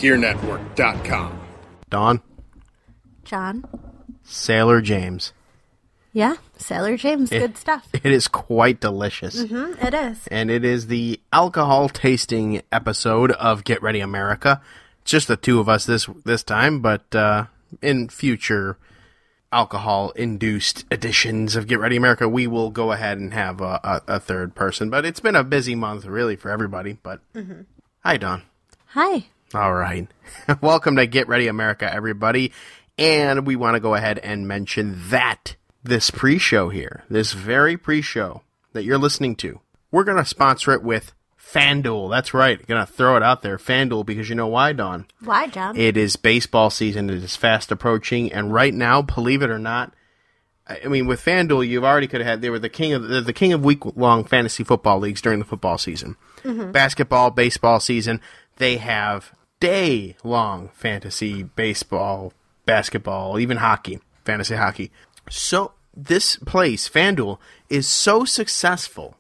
GERENetwork.com. Dawn. John. Sailor James. Yeah, Sailor James, good stuff. It is quite delicious. Mm-hmm, it is. And it is the alcohol tasting episode of Get Ready America. It's just the two of us this time, but in future alcohol-induced editions of Get Ready America, we will go ahead and have a third person. But it's been a busy month, really, for everybody. But Hi, Dawn. Hi. All right. Welcome to Get Ready America, everybody. And we want to go ahead and mention that this pre-show here, this very pre-show that you're listening to, we're going to sponsor it with FanDuel. That's right. Going to throw it out there, FanDuel, because you know why, Dawn? Why, John? It is baseball season. It is fast approaching. And right now, believe it or not, I mean, with FanDuel, you already could have had, they're the king of week-long fantasy football leagues during the football season. Mm-hmm. Basketball, baseball season, they have day-long fantasy baseball, basketball, even hockey, fantasy hockey. So this place, FanDuel, is so successful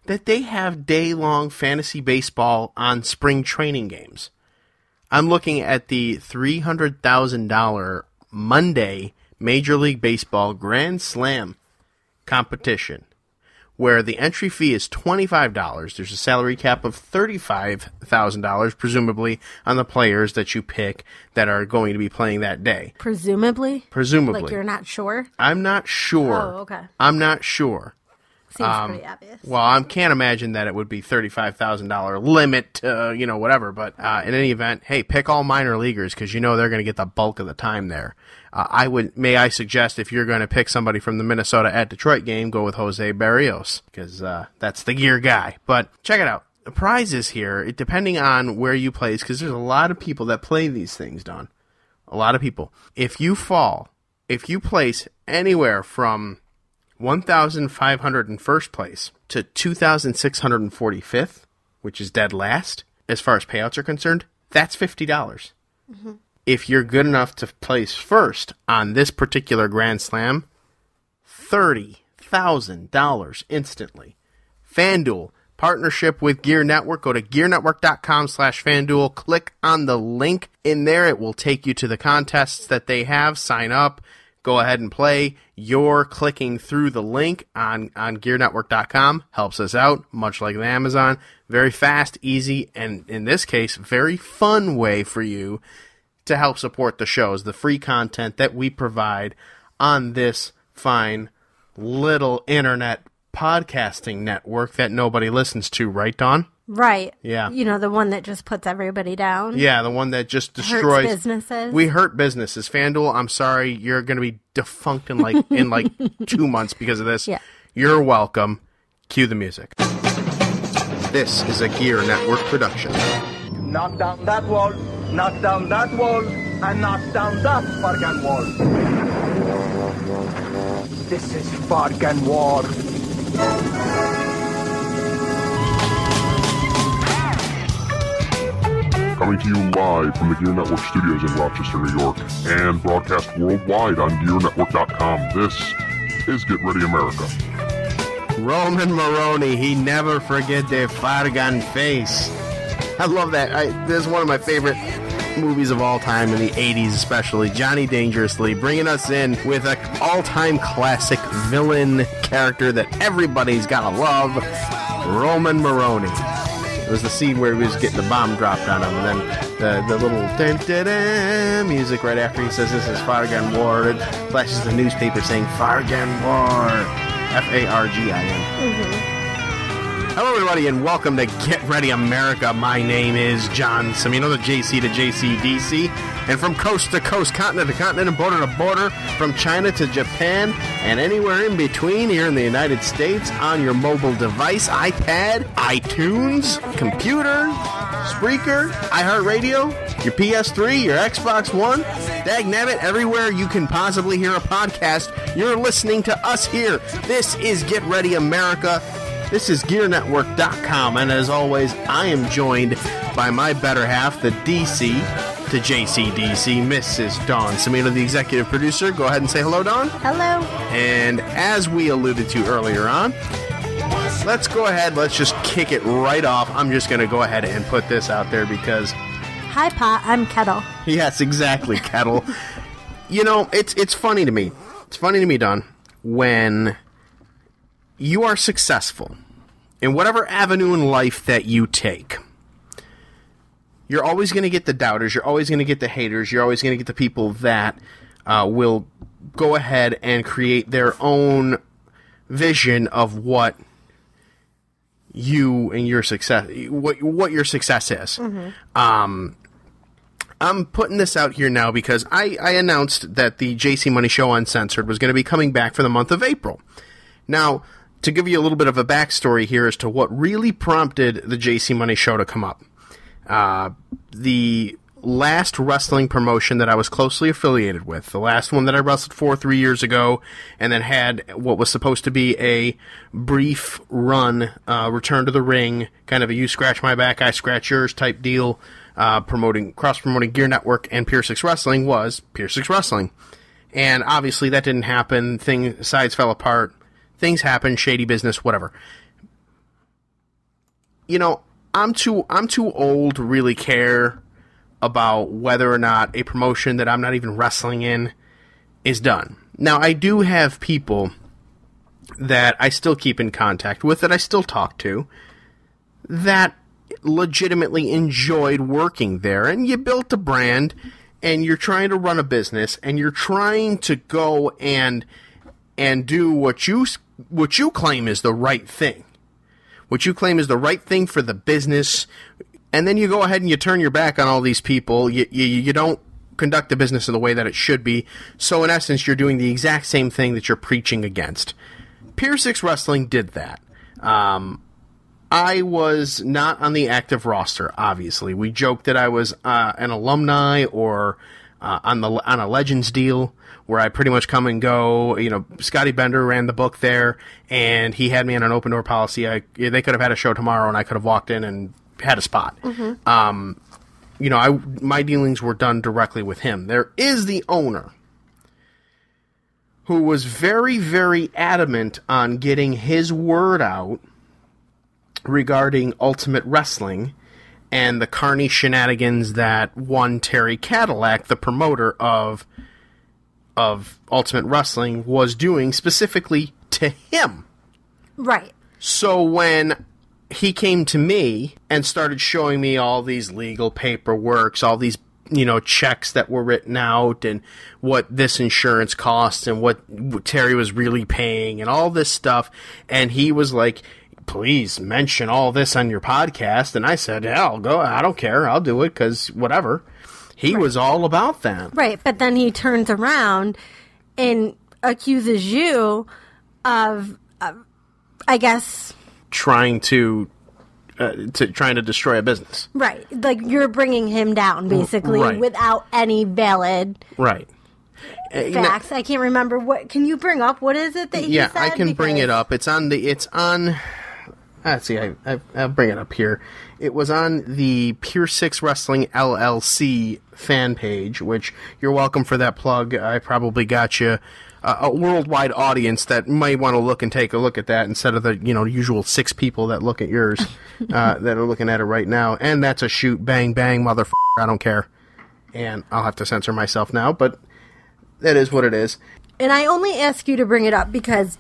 that they have day-long fantasy baseball on spring training games. I'm looking at the $300,000 Monday Major League Baseball Grand Slam competition, where the entry fee is $25. There's a salary cap of $35,000, presumably, on the players that you pick that are going to be playing that day. Presumably? Presumably. Like you're not sure? I'm not sure. Oh, okay. I'm not sure. Seems pretty obvious. Well, I can't imagine that it would be $35,000 limit, whatever. But in any event, hey, pick all minor leaguers because you know they're going to get the bulk of the time there. May I suggest if you're going to pick somebody from the Minnesota at Detroit game, go with Jose Barrios because that's the gear guy. But check it out. The prizes here, depending on where you place, because there's a lot of people that play these things, Don. A lot of people. If you place anywhere from 1,501st place to 2,645th, which is dead last, as far as payouts are concerned, that's $50. Mm-hmm. If you're good enough to place first on this particular Grand Slam, $30,000 instantly. FanDuel, partnership with GERE Network. Go to GereNetwork.com/FanDuel. Click on the link in there. It will take you to the contests that they have. Sign up. Go ahead and play. You're clicking through the link on GereNetwork.com. Helps us out, much like the Amazon. Very fast, easy, and in this case, very fun way for you to help support the shows, the free content that we provide on this fine little internet podcasting network that nobody listens to, right, Dawn? Right. Yeah. You know, the one that just puts everybody down. Yeah, the one that just destroys businesses. We hurt businesses. FanDuel, I'm sorry, you're going to be defunct in like 2 months because of this. Yeah. You're welcome. Cue the music. This is a GERE Network production. Knock down that wall, knock down that wall, and knock down that fucking wall. This is fucking war. Coming to you live from the GERE Network studios in Rochester, New York, and broadcast worldwide on GereNetwork.com. This is Get Ready America. Roman Maroney, he never forget their Fargan face. I love that. This is one of my favorite movies of all time, in the 80s especially. Johnny Dangerously, bringing us in with an all-time classic villain character that everybody's got to love, Roman Maroney. It was the scene where he was getting the bomb dropped on him, and then the little dun-dun-dun music right after he says this is Fargan War. It flashes the newspaper saying Fargan War. F-A-R-G-I-N. Mm-hmm. Hello, everybody, and welcome to Get Ready America. My name is John Cimino, the JC to JCDC, and from coast to coast, continent to continent, and border to border, from China to Japan, and anywhere in between here in the United States, on your mobile device, iPad, iTunes, computer, Spreaker, iHeartRadio, your PS3, your Xbox One, dagnabbit, everywhere you can possibly hear a podcast, you're listening to us here. This is Get Ready America. This is GereNetwork.com, and as always, I am joined by my better half, the DC to JCDC, Mrs. Dawn Cimino, the executive producer. Go ahead and say hello, Dawn. Hello. And as we alluded to earlier on, let's go ahead, let's just kick it right off. I'm just going to go ahead and put this out there because Hi, Pot. I'm Kettle. Yes, exactly, Kettle. You know, it's funny to me. It's funny to me, Don, when you are successful in whatever avenue in life that you take. You're always going to get the doubters. You're always going to get the haters. You're always going to get the people that will go ahead and create their own vision of what you and your success, what your success is. I'm putting this out here now because I announced that the JC Money Show Uncensored was going to be coming back for the month of April. Now, to give you a little bit of a backstory here as to what really prompted the JC Money Show to come up. The last wrestling promotion that I was closely affiliated with, the last one that I wrestled for 3 years ago, and then had what was supposed to be a brief run, return to the ring, kind of a you scratch my back, I scratch yours type deal, cross-promoting GERE Network and Pier 6 Wrestling, was Pier 6 Wrestling. And obviously that didn't happen, sides fell apart, things happened, shady business, whatever. You know, I'm too old to really care about whether or not a promotion that I'm not even wrestling in is done. Now, I do have people that I still keep in contact with, that I still talk to, that legitimately enjoyed working there. And you built a brand, and you're trying to run a business, and you're trying to go and do what you claim is the right thing. What you claim is the right thing for the business, and then you go ahead and you turn your back on all these people. You don't conduct the business in the way that it should be. So in essence, you're doing the exact same thing that you're preaching against. Pier 6 Wrestling did that. I was not on the active roster, obviously. We joked that I was an alumni or on a Legends deal, where I pretty much come and go. You know, Scotty Bender ran the book there, and he had me on an open door policy. They could have had a show tomorrow, and I could have walked in and had a spot. You know, my dealings were done directly with him. There is the owner, who was very, very adamant on getting his word out regarding Ultimate Wrestling and the carny shenanigans that one Terry Cadillac, the promoter of Ultimate Wrestling, was doing specifically to him. Right. So when he came to me and started showing me all these legal paperworks, all these, you know, checks that were written out, and what this insurance costs, and what Terry was really paying, and all this stuff, and he was like, please mention all this on your podcast. And I said, yeah, I'll go. I don't care. I'll do it, because whatever. He was all about that. Right, but then he turns around and accuses you of I guess, trying to destroy a business. Right, like you're bringing him down basically, without any valid facts. I can't remember what. Can you bring up what is it that he said? Yeah, I can bring it up. It's on. Let's see. I'll bring it up here. It was on the Pier 6 Wrestling LLC fan page, which you're welcome for that plug. I probably got you a worldwide audience that might want to look and take a look at that instead of the usual 6 people that look at yours that are looking at it right now. And that's a shoot, bang, bang, motherfucker. I don't care. And I'll have to censor myself now, but that is what it is. And I only ask you to bring it up because,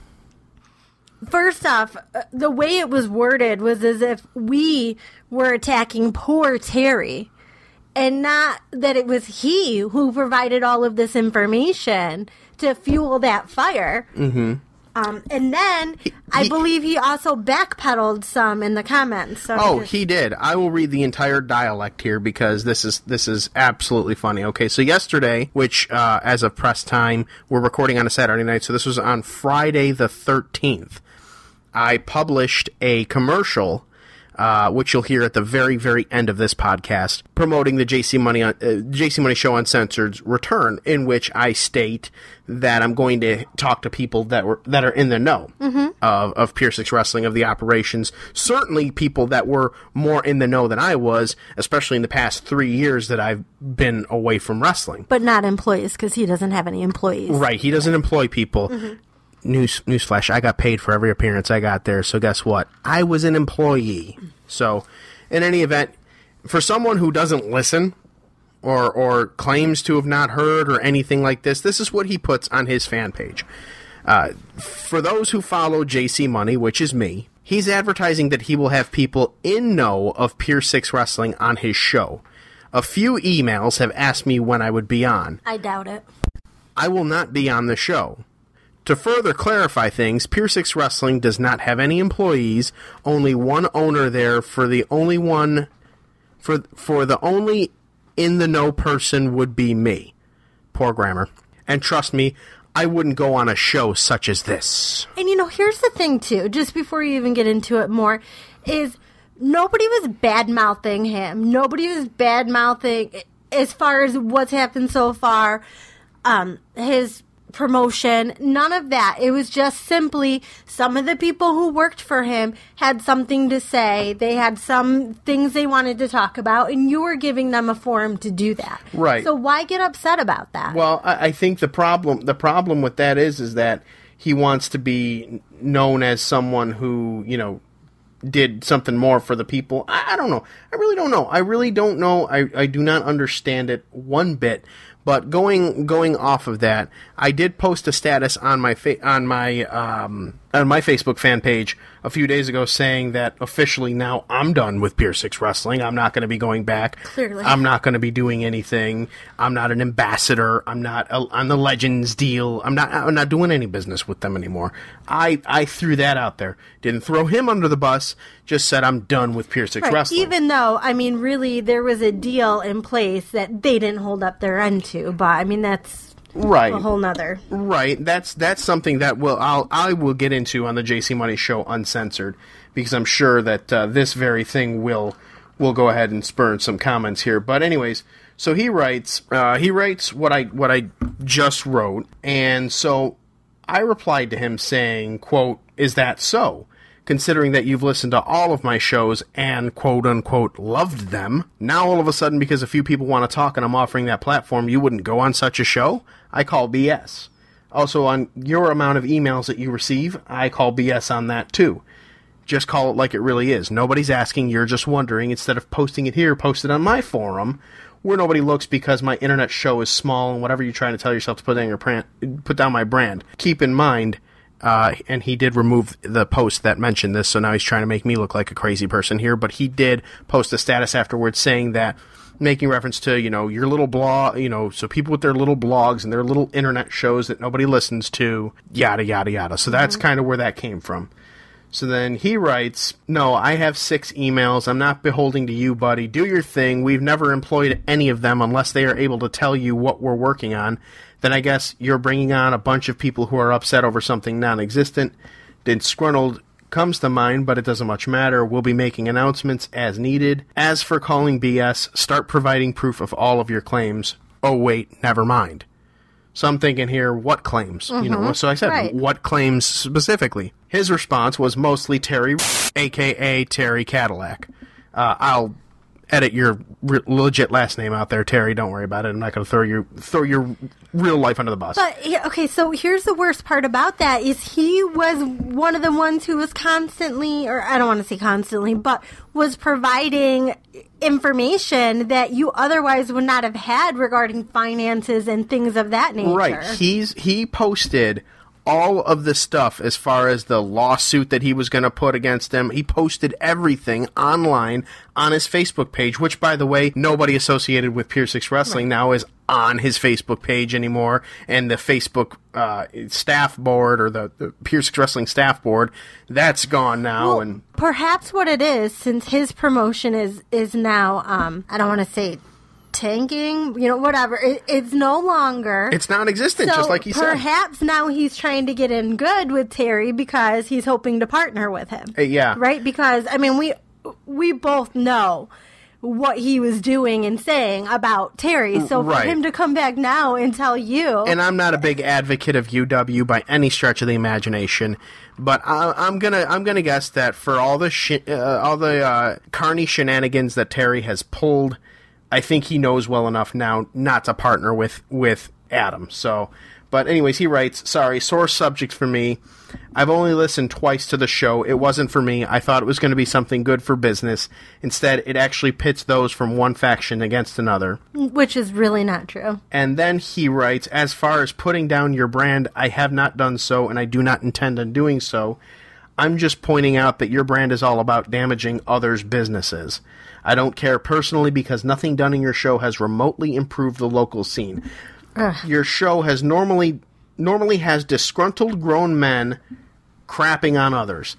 first off, the way it was worded was as if we were attacking poor Terry, and not that it was he who provided all of this information to fuel that fire. Mm-hmm. And then I believe he also backpedaled some in the comments. So he did. I will read the entire dialect here because this is absolutely funny. Okay, so yesterday, which as of press time, we're recording on a Saturday night, so this was on Friday the 13th. I published a commercial, which you'll hear at the very, very end of this podcast, promoting the JC Money Show Uncensored's return, in which I state that I'm going to talk to people that are in the know of Pier 6 Wrestling, of the operations. Certainly people that were more in the know than I was, especially in the past 3 years that I've been away from wrestling. But not employees, because he doesn't have any employees. Right, he doesn't employ people. Mm-hmm. Newsflash, I got paid for every appearance I got there, so guess what? I was an employee. So, in any event, for someone who doesn't listen or claims to have not heard or anything like this, this is what he puts on his fan page. For those who follow JC Money, which is me, he's advertising that he will have people in know of Pier 6 Wrestling on his show. A few emails have asked me when I would be on. I doubt it. I will not be on the show. To further clarify things, Pier 6 Wrestling does not have any employees, only one owner there. For the only in the know person would be me. Poor grammar. And trust me, I wouldn't go on a show such as this. And here's the thing too, just before you even get into it more, is nobody was bad-mouthing him. Nobody was bad-mouthing as far as what's happened so far, his promotion, none of that. It was just simply some of the people who worked for him had something to say. They had some things they wanted to talk about, and you were giving them a forum to do that. Right. So why get upset about that? Well, I think the problem with that is that he wants to be known as someone who, did something more for the people. I don't know. I really don't know. I do not understand it one bit. But going off of that, I did post a status on my Facebook fan page a few days ago saying that officially now I'm done with Pier 6 Wrestling. I'm not going to be going back. Clearly. I'm not going to be doing anything. I'm not an ambassador. I'm not on the Legends deal. I'm not doing any business with them anymore. I threw that out there. Didn't throw him under the bus. Just said I'm done with Pier 6 Wrestling. Even though, really, there was a deal in place that they didn't hold up their end to. But, that's right. a whole nother. Right. That's something that I will get into on the JC Money Show Uncensored, because I'm sure that this very thing will go ahead and spur some comments here. But anyways, so he writes what I just wrote, and so I replied to him saying, quote, "Is that so? Considering that you've listened to all of my shows and quote-unquote loved them, now all of a sudden because a few people want to talk and I'm offering that platform, you wouldn't go on such a show? I call BS. Also, on your amount of emails that you receive, I call BS on that too. Just call it like it really is. Nobody's asking, you're just wondering. Instead of posting it here, post it on my forum, where nobody looks because my internet show is small and whatever you're trying to tell yourself to put down my brand. Keep in mind," and he did remove the post that mentioned this, so now he's trying to make me look like a crazy person here, but he did post a status afterwards saying that, making reference to, your little blog, so people with their little blogs and their little internet shows that nobody listens to, yada, yada, yada. So that's kind of where that came from. So then he writes, "No, I have 6 emails. I'm not beholding to you, buddy. Do your thing. We've never employed any of them unless they are able to tell you what we're working on. Then I guess you're bringing on a bunch of people who are upset over something non-existent. Disgruntled comes to mind, but it doesn't much matter. We'll be making announcements as needed. As for calling BS, start providing proof of all of your claims. Oh, wait, never mind." So I'm thinking here, what claims? So I said, right. What claims specifically? His response was mostly Terry, a.k.a. Terry Cadillac. I'll edit your legit last name out there, Terry. Don't worry about it. I'm not going to throw your real life under the bus. But, okay, so here's the worst part about that is he was one of the ones who was constantly, or I don't want to say constantly, but was providing information that you otherwise would not have had regarding finances and things of that nature. Right. He posted all of the stuff as far as the lawsuit that he was going to put against him. He posted everything online on his Facebook page, which, by the way, nobody associated with Pier 6 Wrestling now is on his Facebook page anymore. And the Facebook staff board, or the Pier 6 Wrestling staff board, that's gone now. Well, and perhaps what it is, since his promotion is now, I don't want to say tanking, whatever. It's no longer. It's non-existent, just like he said. Perhaps now he's trying to get in good with Terry because he's hoping to partner with him. Yeah. Right? Because, we both know what he was doing and saying about Terry. So for him to come back now and tell you. And I'm not a big advocate of UW by any stretch of the imagination, but I'm gonna guess that for all the carny shenanigans that Terry has pulled, I think he knows well enough now not to partner with Adam. So But anyways, he writes, sorry, sore subject for me. I've only listened twice to the show. It wasn't for me. I thought it was going to be something good for business. Instead, it actually pits those from one faction against another. Which is really not true. And then he writes, as far as putting down your brand, I have not done so, and I do not intend on doing so. I'm just pointing out that your brand is all about damaging others' businesses. I don't care personally because nothing done in your show has remotely improved the local scene. Your show has normally has disgruntled grown men crapping on others.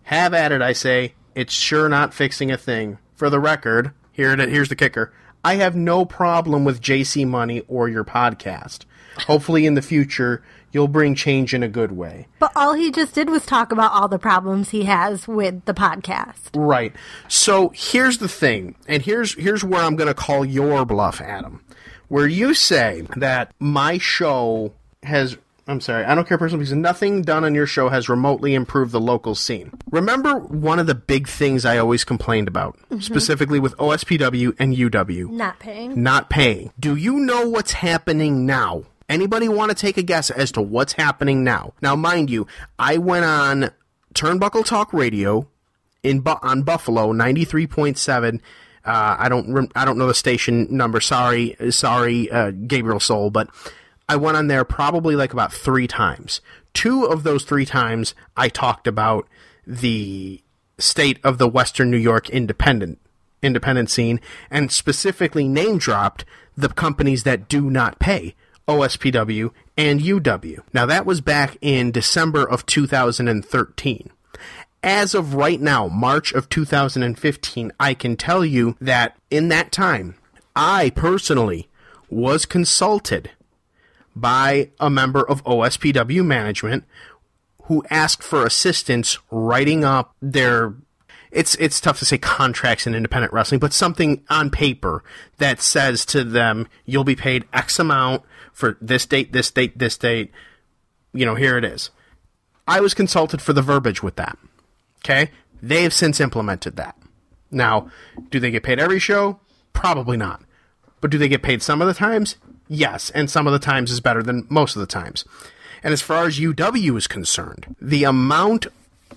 Have at it, I say. It's sure not fixing a thing. For the record, here's the kicker. I have no problem with JC Money or your podcast. Hopefully in the future, you'll bring change in a good way. But all he just did was talk about all the problems he has with the podcast. Right. So here's the thing, and here's where I'm going to call your bluff, Adam. Where you say that my show has... I'm sorry, I don't care personally because nothing done on your show has remotely improved the local scene. Remember one of the big things I always complained about, specifically with OSPW and UW? Not paying. Do you know what's happening now? Anybody want to take a guess as to what's happening now? Now, mind you, I went on Turnbuckle Talk Radio on Buffalo, 93.7. I don't know the station number. Sorry, Gabriel Soul, but I went on there probably like about 3 times. 2 of those 3 times I talked about the state of the Western New York independent scene, and specifically name dropped the companies that do not pay, OSPW and UW. Now that was back in December of 2013. As of right now, March of 2015, I can tell you that in that time, I personally was consulted by a member of OSPW management who asked for assistance writing up their, it's tough to say contracts in independent wrestling, but something on paper that says to them, you'll be paid X amount for this date, this date, this date. You know, here it is. I was consulted for the verbiage with that. Okay? They have since implemented that. Now, do they get paid every show? Probably not. But do they get paid some of the times? Yes, and some of the times is better than most of the times. And as far as UW is concerned, the amount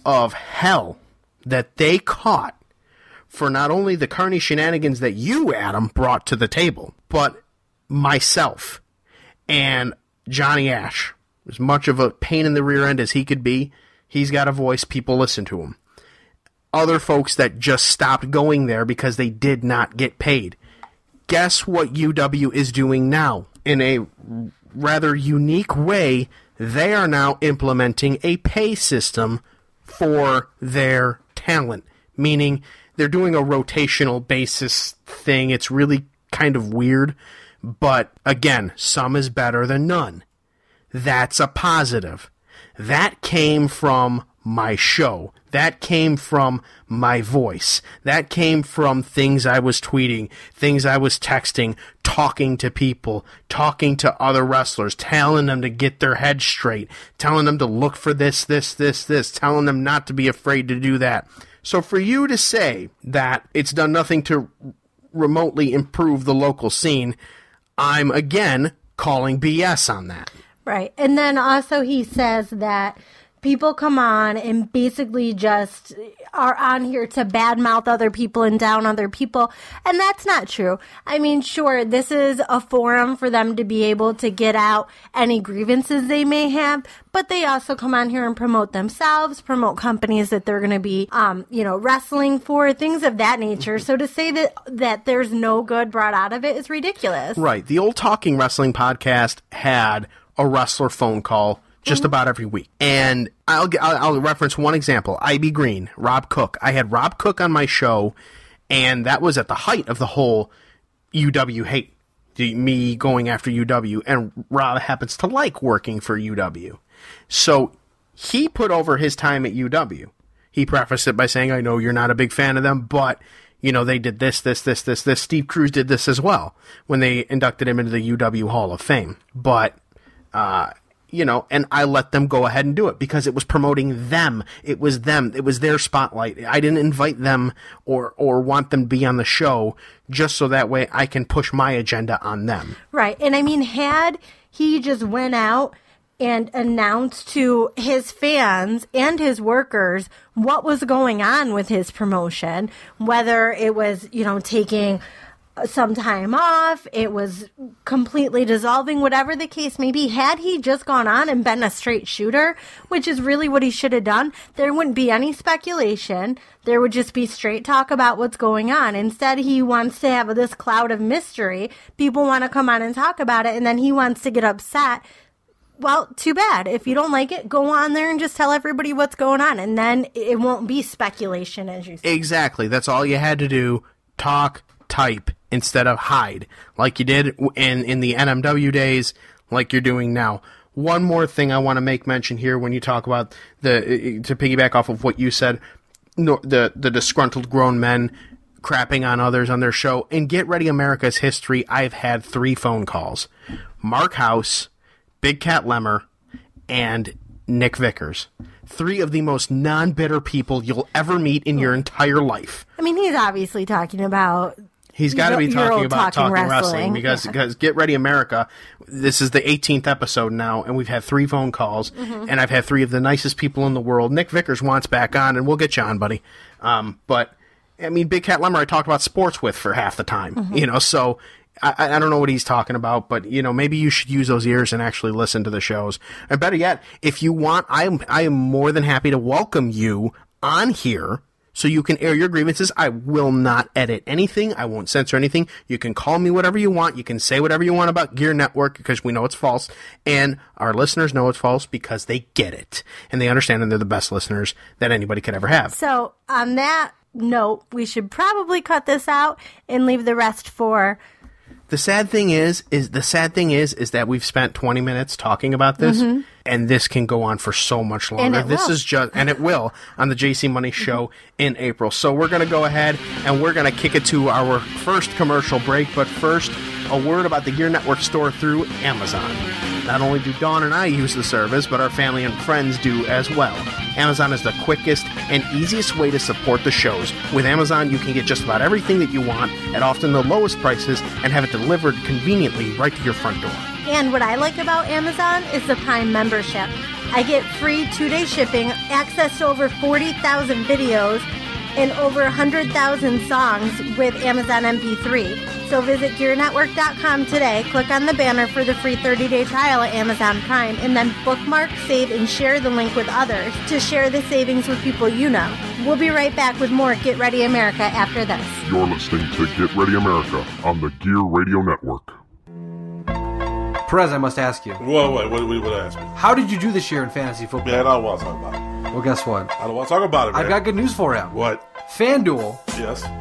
of hell that they caught for not only the carny shenanigans that you, Adam, brought to the table, but myself and Johnny Ash, as much of a pain in the rear end as he could be, he's got a voice, people listen to him. Other folks that just stopped going there because they did not get paid. Guess what UW is doing now? In a rather unique way, they are now implementing a pay system for their talent. Meaning, they're doing a rotational basis thing. It's really kind of weird. But, again, some is better than none. That's a positive. That came from my show. That came from my voice. That came from things I was tweeting, things I was texting, talking to people, talking to other wrestlers, telling them to get their head straight, telling them to look for this, telling them not to be afraid to do that. So for you to say that it's done nothing to remotely improve the local scene, I'm again calling BS on that. Right. And then also he says that people come on and basically just are on here to badmouth other people and down other people. And that's not true. I mean, sure, this is a forum for them to be able to get out any grievances they may have, but they also come on here and promote themselves, promote companies that they're going to be, wrestling for, things of that nature. So to say that there's no good brought out of it is ridiculous. Right. The old Talking Wrestling podcast had a wrestler phone call just about every week. And I'll reference one example. IB Green, Rob Cook. I had Rob Cook on my show, and that was at the height of the whole UW hate. Me going after UW, and Rob happens to like working for UW. So he put over his time at UW. He prefaced it by saying, I know you're not a big fan of them, but they did this. Steve Cruz did this as well when they inducted him into the UW Hall of Fame. But, and I let them go ahead and do it because it was promoting them. It was them. It was their spotlight. I didn't invite them or want them to be on the show just so that way I can push my agenda on them. Right. And I mean, had he just went out and announced to his fans and his workers what was going on with his promotion, whether it was, taking some time off, it was completely dissolving, whatever the case may be. Had he just gone on and been a straight shooter, which is really what he should have done, there wouldn't be any speculation. There would just be straight talk about what's going on. Instead, he wants to have this cloud of mystery. People want to come on and talk about it, and then he wants to get upset. Well, too bad. If you don't like it, go on there and just tell everybody what's going on, and then it won't be speculation, as you said. Exactly. That's all you had to do. Talk, type, instead of hide, like you did in the NMW days, like you're doing now. One more thing I want to make mention here when you talk about to piggyback off of what you said, the disgruntled grown men crapping on others on their show. In Get Ready America's history, I've had 3 phone calls. Mark House, Big Cat Lemmer, and Nick Vickers. 3 of the most non-bitter people you'll ever meet in your entire life. I mean, he's obviously talking about... He's got to be talking about talking wrestling because Get Ready America, this is the 18th episode now, and we've had 3 phone calls, and I've had 3 of the nicest people in the world. Nick Vickers wants back on, and we'll get you on, buddy. But, I mean, Big Cat Lemmer I talked about sports with for half the time, so... I don't know what he's talking about, but, maybe you should use those ears and actually listen to the shows. And better yet, if you want, I am more than happy to welcome you on here so you can air your grievances. I will not edit anything. I won't censor anything. You can call me whatever you want. You can say whatever you want about GERE Network because we know it's false. And our listeners know it's false because they get it. And they understand and they're the best listeners that anybody could ever have. So on that note, we should probably cut this out and leave the rest for... The sad thing is that we've spent 20 minutes talking about this, and this can go on for so much longer. And it will on the JC Money Show in April. So we're going to go ahead and we're going to kick it to our first commercial break. But first, a word about the GERE Network store through Amazon. Not only do Dawn and I use the service, but our family and friends do as well. Amazon is the quickest and easiest way to support the shows. With Amazon, you can get just about everything that you want at often the lowest prices and have it delivered conveniently right to your front door. And what I like about Amazon is the Prime membership. I get free 2-day shipping, access to over 40,000 videos, and over 100,000 songs with Amazon MP3. So visit GearNetwork.com today, click on the banner for the free 30-day trial at Amazon Prime, and then bookmark, save, and share the link with others to share the savings with people you know. We'll be right back with more Get Ready America after this. You're listening to Get Ready America on the GERE Radio Network. Perez, I must ask you. What ask me? How did you do this year in fantasy football? Man, I don't want to talk about it. Well, guess what? I don't want to talk about it, man. I've got good news for you. What? FanDuel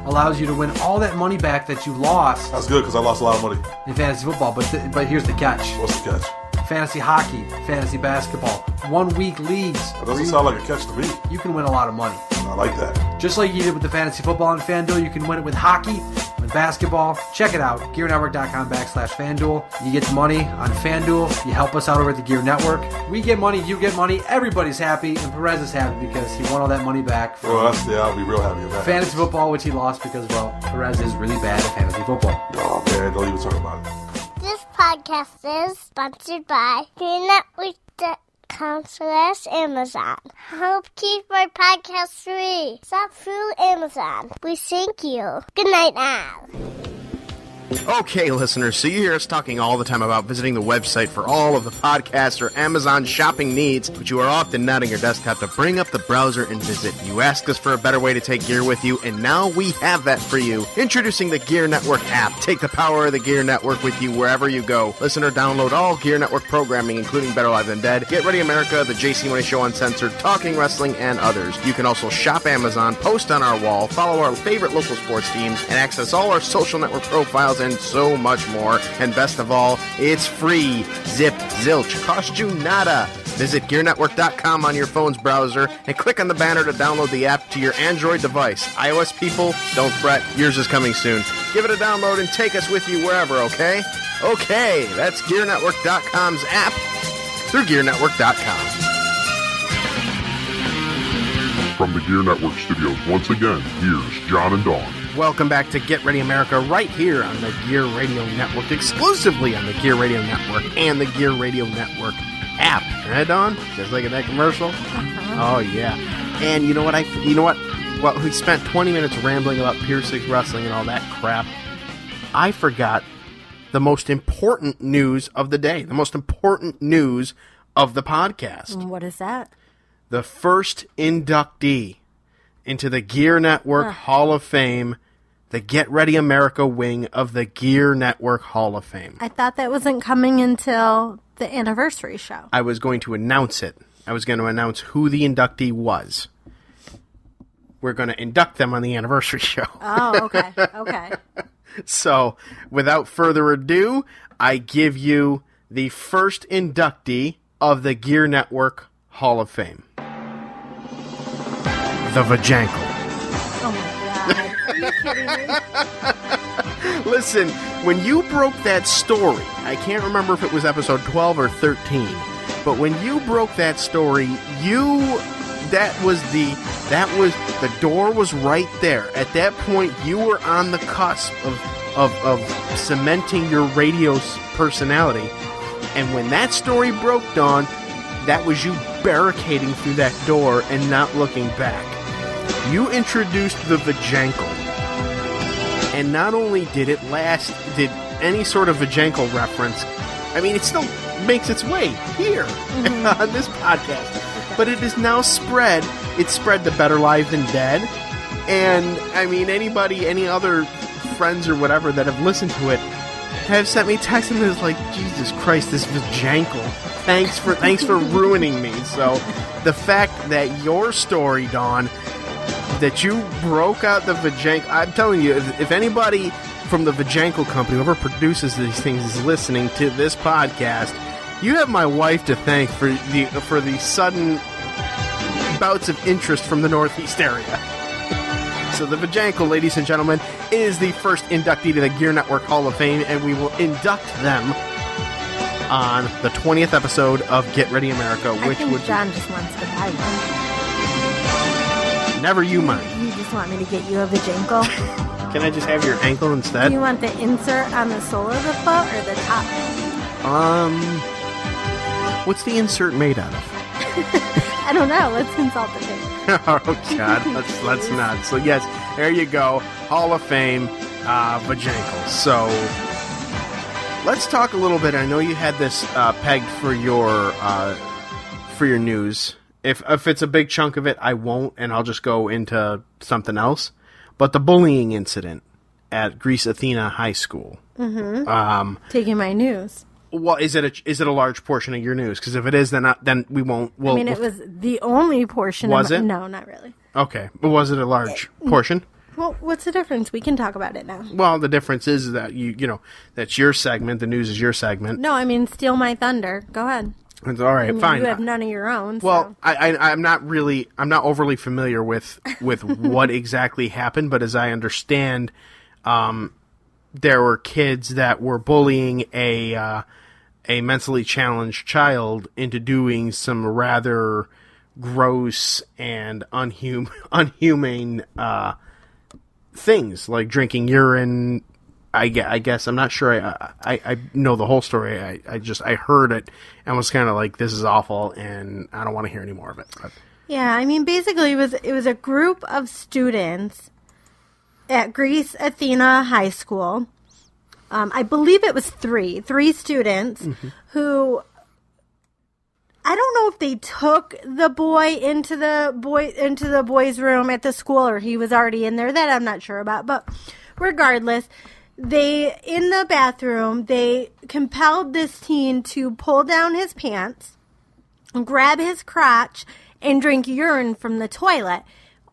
allows you to win all that money back that you lost. That's good because I lost a lot of money in fantasy football. But here's the catch. What's the catch? Fantasy hockey, fantasy basketball, 1-week leagues. That doesn't sound like a catch to me. You can win a lot of money. I like that. Just like you did with the fantasy football on FanDuel, you can win it with hockey, with basketball. Check it out, GearNetwork.com/FanDuel. You get the money on FanDuel. You help us out over at the GERE Network. We get money, you get money. Everybody's happy, and Perez is happy because he won all that money back. I'll be real happy about that. Fantasy football, which he lost because, well, Perez is really bad at fantasy football. Oh, man, don't even talk about it. This podcast is sponsored by GearNetwork.com/Amazon. Help keep our podcast free. Shop through Amazon. We thank you. Good night now. Okay, listeners, so you hear us talking all the time about visiting the website for all of the podcast or Amazon shopping needs, but you are often not on your desktop to bring up the browser and visit. You ask us for a better way to take GERE with you, and now we have that for you. Introducing the GERE Network app. Take the power of the GERE Network with you wherever you go. Listen or download all GERE Network programming, including Better Live Than Dead, Get Ready America, The JC Money Show Uncensored, Talking Wrestling, and others. You can also shop Amazon, post on our wall, follow our favorite local sports teams, and access all our social network profiles and so much more. And best of all, it's free. Zip, zilch, cost you nada. Visit GearNetwork.com on your phone's browser and click on the banner to download the app to your Android device. iOS people, don't fret. Yours is coming soon. Give it a download and take us with you wherever, okay? Okay, that's GearNetwork.com's app. through GearNetwork.com. From the Gear Network studios, once again, here's John and Dawn. Welcome back to Get Ready America, right here on the Gear Radio Network, exclusively on the Gear Radio Network and the Gear Radio Network app. Right, Dawn? Just like in that commercial? Oh, yeah. And you know what? Well, we spent 20 minutes rambling about Pier 6 wrestling and all that crap. I forgot the most important news of the day, the most important news of the podcast. What is that? The first inductee into the Gear Network Hall of Fame, the Get Ready America wing of the Gear Network Hall of Fame. I thought that wasn't coming until the anniversary show. I was going to announce it. I was going to announce who the inductee was. We're going to induct them on the anniversary show. Oh, okay. Okay. So, without further ado, I give you the first inductee of the Gear Network Hall of Fame. The Vajankle. Oh my God. Are you kidding me? Listen, when you broke that story, I can't remember if it was episode 12 or 13, but when you broke that story, the door was right there. At that point, you were on the cusp of cementing your radio personality. And when that story broke, Dawn, that was you barricading through that door and not looking back. You introduced the Vajankle. And not only did any sort of Vajankle reference, I mean, it still makes its way here on this podcast. But it is now spread. It's spread to Better Live Than Dead. And, I mean, any other friends or whatever that have listened to it have sent me texts and it's like, Jesus Christ, this Vajankle. Thanks for ruining me. So, the fact that your story, Dawn, that you broke out the Vajankle, I'm telling you, if anybody from the Vajankle company, whoever produces these things, is listening to this podcast, you have my wife to thank for the sudden bouts of interest from the Northeast area. So the Vajankle, ladies and gentlemen, is the first inductee to the Gear Network Hall of Fame, and we will induct them on the 20th episode of Get Ready America, which would John just wants to buy one. Never you mind. You just want me to get you a Vajankle? Can I just have your ankle instead? Do you want the insert on the sole of the foot or the top? What's the insert made out of? I don't know. Let's consult the thing. Oh God, let's not. So yes, there you go, Hall of Fame, Vajankle. So let's talk a little bit. I know you had this pegged for your news. If it's a big chunk of it, I won't, and I'll just go into something else. But the bullying incident at Greece Athena High School. Mm-hmm. Taking my news. Well, is it a large portion of your news? Because if it is, then we won't. It was the only portion. Was it? No, not really. Okay, but was it a large portion? Well, what's the difference? We can talk about it now. Well, the difference is that you know that's your segment. The news is your segment. No, I mean steal my thunder. Go ahead. It's all right, fine. You have none of your own. Well, so. I'm not overly familiar with what exactly happened, but as I understand, there were kids that were bullying a mentally challenged child into doing some rather gross and unhumane things, like drinking urine. I guess I'm not sure. I know the whole story. I heard it and was kind of like, this is awful, and I don't want to hear any more of it. But. Yeah, I mean, basically, it was a group of students at Greece Athena High School. I believe it was three students who, I don't know if they took the boy into the boys' room at the school or he was already in there. That I'm not sure about, but regardless. In the bathroom, they compelled this teen to pull down his pants, grab his crotch, and drink urine from the toilet,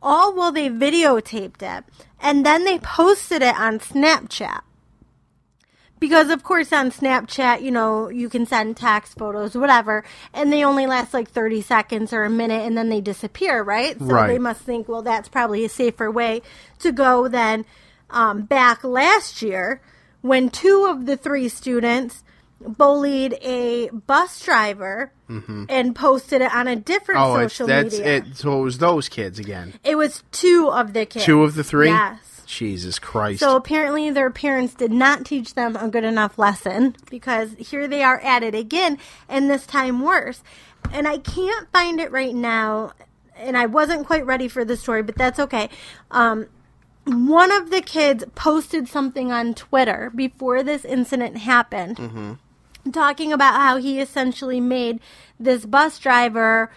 all while they videotaped it. And then they posted it on Snapchat. Because, of course, on Snapchat, you know, you can send text, photos, whatever, and they only last like 30 seconds or a minute, and then they disappear, right? So They must think, well, that's probably a safer way to go than... back last year, when two of the three students bullied a bus driver and posted it on a different social media. So it was those kids again. It was 2 of the kids. 2 of the 3? Yes. Jesus Christ. So apparently their parents did not teach them a good enough lesson, because here they are at it again, and this time worse. And I can't find it right now, and I wasn't quite ready for the story, but that's okay. One of the kids posted something on Twitter before this incident happened, talking about how he essentially made this bus driver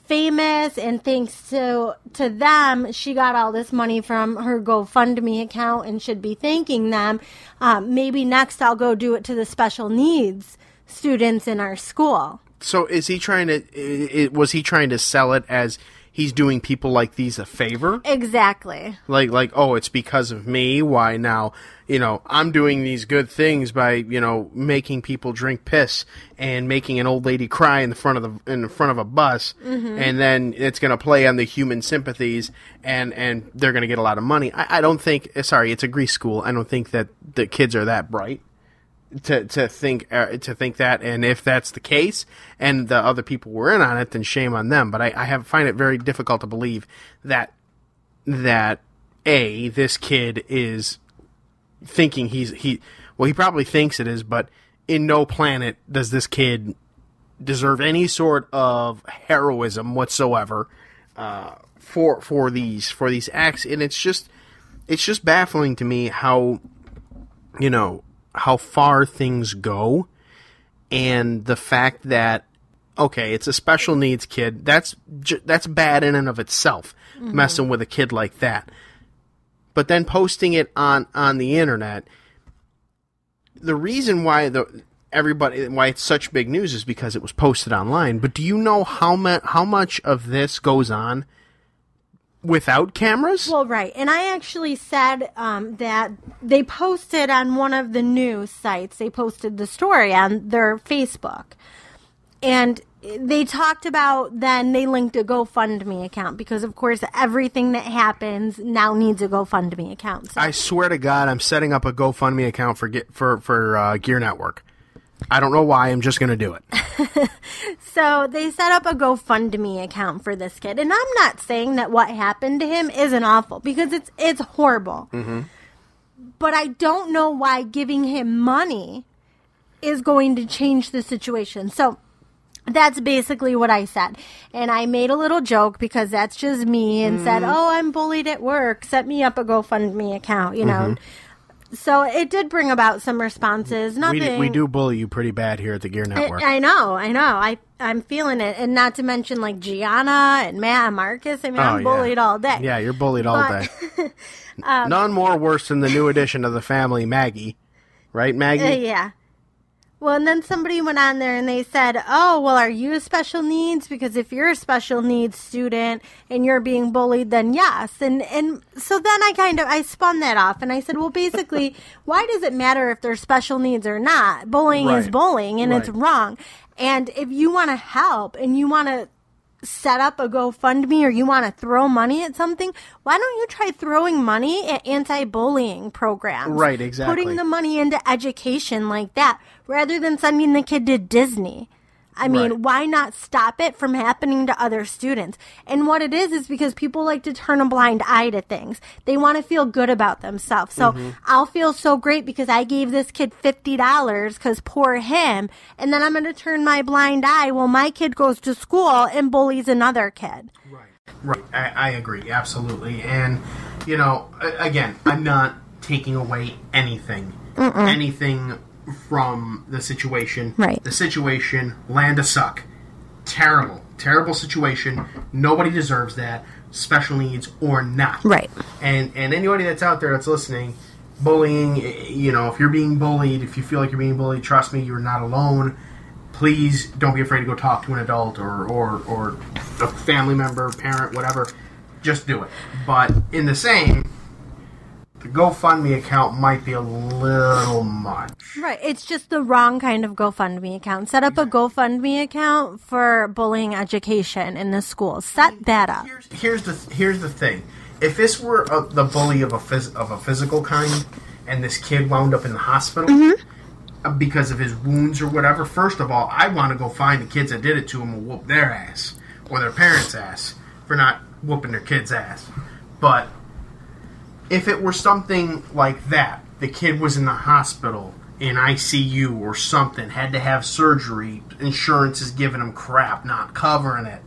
famous, and thanks to them, she got all this money from her GoFundMe account and should be thanking them. Maybe next I'll go do it to the special needs students in our school. So was he trying to sell it as he's doing people like these a favor? Exactly. Like, oh, it's because of me. Why now? I'm doing these good things by, making people drink piss and making an old lady cry in the front of a bus, and then it's going to play on the human sympathies, and they're going to get a lot of money. I don't think. Sorry, it's a Greece school. I don't think that the kids are that bright to think that. And if that's the case, and the other people were in on it, then shame on them. But I find it very difficult to believe that this kid is thinking he probably thinks it is, but in no planet does this kid deserve any sort of heroism whatsoever for these acts. And it's just baffling to me how far things go, and the fact that, okay, it's a special needs kid, that's bad in and of itself, messing with a kid like that. But then posting it on the internet, the reason why why it's such big news is because it was posted online. But do you know how much of this goes on without cameras? Well, right. And I actually said that they posted on one of the news sites, they posted the story on their Facebook. And they talked about, then they linked a GoFundMe account, because, of course, everything that happens now needs a GoFundMe account. So. I swear to God, I'm setting up a GoFundMe account for GERE Network. I don't know why. I'm just going to do it. So they set up a GoFundMe account for this kid. And I'm not saying that what happened to him isn't awful, because it's horrible. But I don't know why giving him money is going to change the situation. So that's basically what I said. And I made a little joke, because that's just me, and said, oh, I'm bullied at work. Set me up a GoFundMe account, know. So it did bring about some responses. Nothing. We do bully you pretty bad here at the GERE Network. I know. I'm feeling it. And not to mention, like, Gianna and Matt and Marcus. I mean, I'm bullied all day. Yeah, you're bullied all day. None more worse than the new addition of the family, Maggie. Right, Maggie? Yeah. Well, and then somebody went on there and they said, oh, well, are you a special needs? Because if you're a special needs student and you're being bullied, then yes. And so then I spun that off, and I said, well, basically, why does it matter if they're special needs or not? Bullying is bullying, and it's wrong. And if you want to help and you want to set up a GoFundMe, or you want to throw money at something, why don't you try throwing money at anti-bullying programs? Right, exactly. Putting the money into education like that, rather than sending the kid to Disney. I mean, why not stop it from happening to other students? And what it is because people like to turn a blind eye to things. They want to feel good about themselves. So I'll feel so great because I gave this kid $50 because poor him. And then I'm going to turn my blind eye while my kid goes to school and bullies another kid. Right. I agree. Absolutely. And, again, I'm not taking away anything. Anything from the situation. Right. The situation, land a suck. Terrible situation. Nobody deserves that, special needs or not. Right. And anybody that's out there that's listening, bullying, if you're being bullied, if you feel like you're being bullied, trust me, you're not alone. Please don't be afraid to go talk to an adult or a family member, parent, whatever. Just do it. But in the same, the GoFundMe account might be a little much. Right. It's just the wrong kind of GoFundMe account. Set up a GoFundMe account for bullying education in the schools. Set that up. Here's the thing. If this were the bully of a physical kind, and this kid wound up in the hospital, because of his wounds or whatever, first of all, I want to go find the kids that did it to him and whoop their ass or their parents' ass for not whooping their kid's ass. But if it were something like that, the kid was in the hospital, in ICU or something, had to have surgery, insurance is giving him crap, not covering it,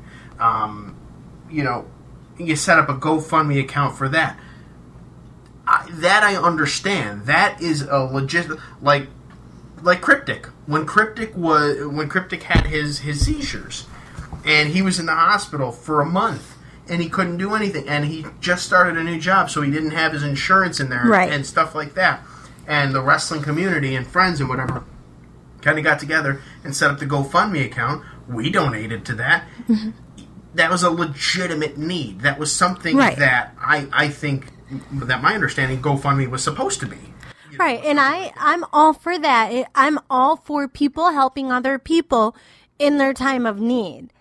you set up a GoFundMe account for that. That I understand. That is a legit, like Cryptic. When Cryptic had his seizures, and he was in the hospital for a month, and he couldn't do anything, and he just started a new job, so he didn't have his insurance in there, right, and stuff like that. And the wrestling community and friends and whatever kind of got together and set up the GoFundMe account. We donated to that. Mm-hmm. That was a legitimate need. That was something that I think, that my understanding, GoFundMe was supposed to be. Right, and I'm all for that. I'm all for people helping other people in their time of need.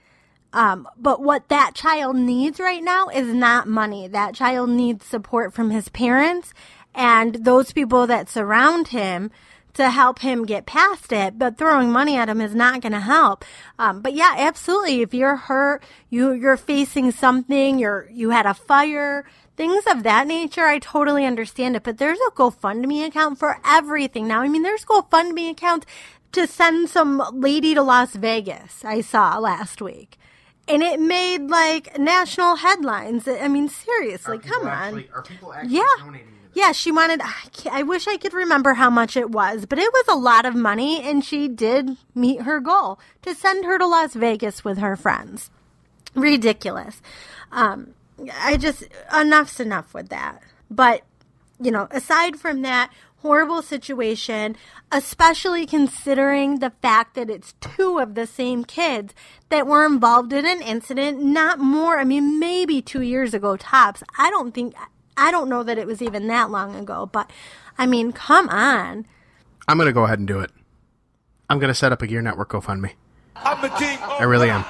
But what that child needs right now is not money. That child needs support from his parents and those people that surround him to help him get past it. But throwing money at him is not going to help. But yeah, absolutely. If you're hurt, you're facing something, you had a fire, things of that nature, I totally understand it. But there's a GoFundMe account for everything now. I mean, there's GoFundMe accounts to send some lady to Las Vegas, I saw last week. And it made, like, national headlines. I mean, seriously, come on. Are people actually donating to this? Yeah, she wanted, I wish I could remember how much it was, but it was a lot of money, and she did meet her goal to send her to Las Vegas with her friends. Ridiculous. Enough's enough with that. But, aside from that, horrible situation, especially considering the fact that it's two of the same kids that were involved in an incident, not more, maybe 2 years ago tops. I don't know that it was even that long ago, but, come on. I'm going to go ahead and do it. I'm going to set up a GERE Network GoFundMe. I really am.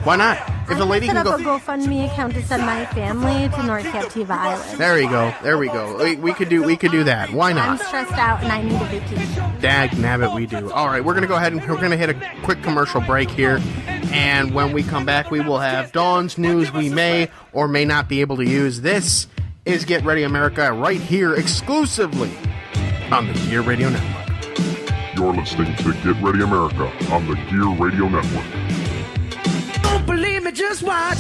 Why not? If the lady can go... set up a GoFundMe account to send my family to North Captiva Island. There we go. We could do that. Why not? I'm stressed out and I need a vacation. Dag nabbit, we do. All right, we're going to go ahead and we're going to hit a quick commercial break here. And when we come back, we will have Dawn's news we may or may not be able to use. This is Get Ready America right here exclusively on the GERE Radio Network. You're listening to Get Ready America on the GERE Radio Network. Don't believe me, just watch.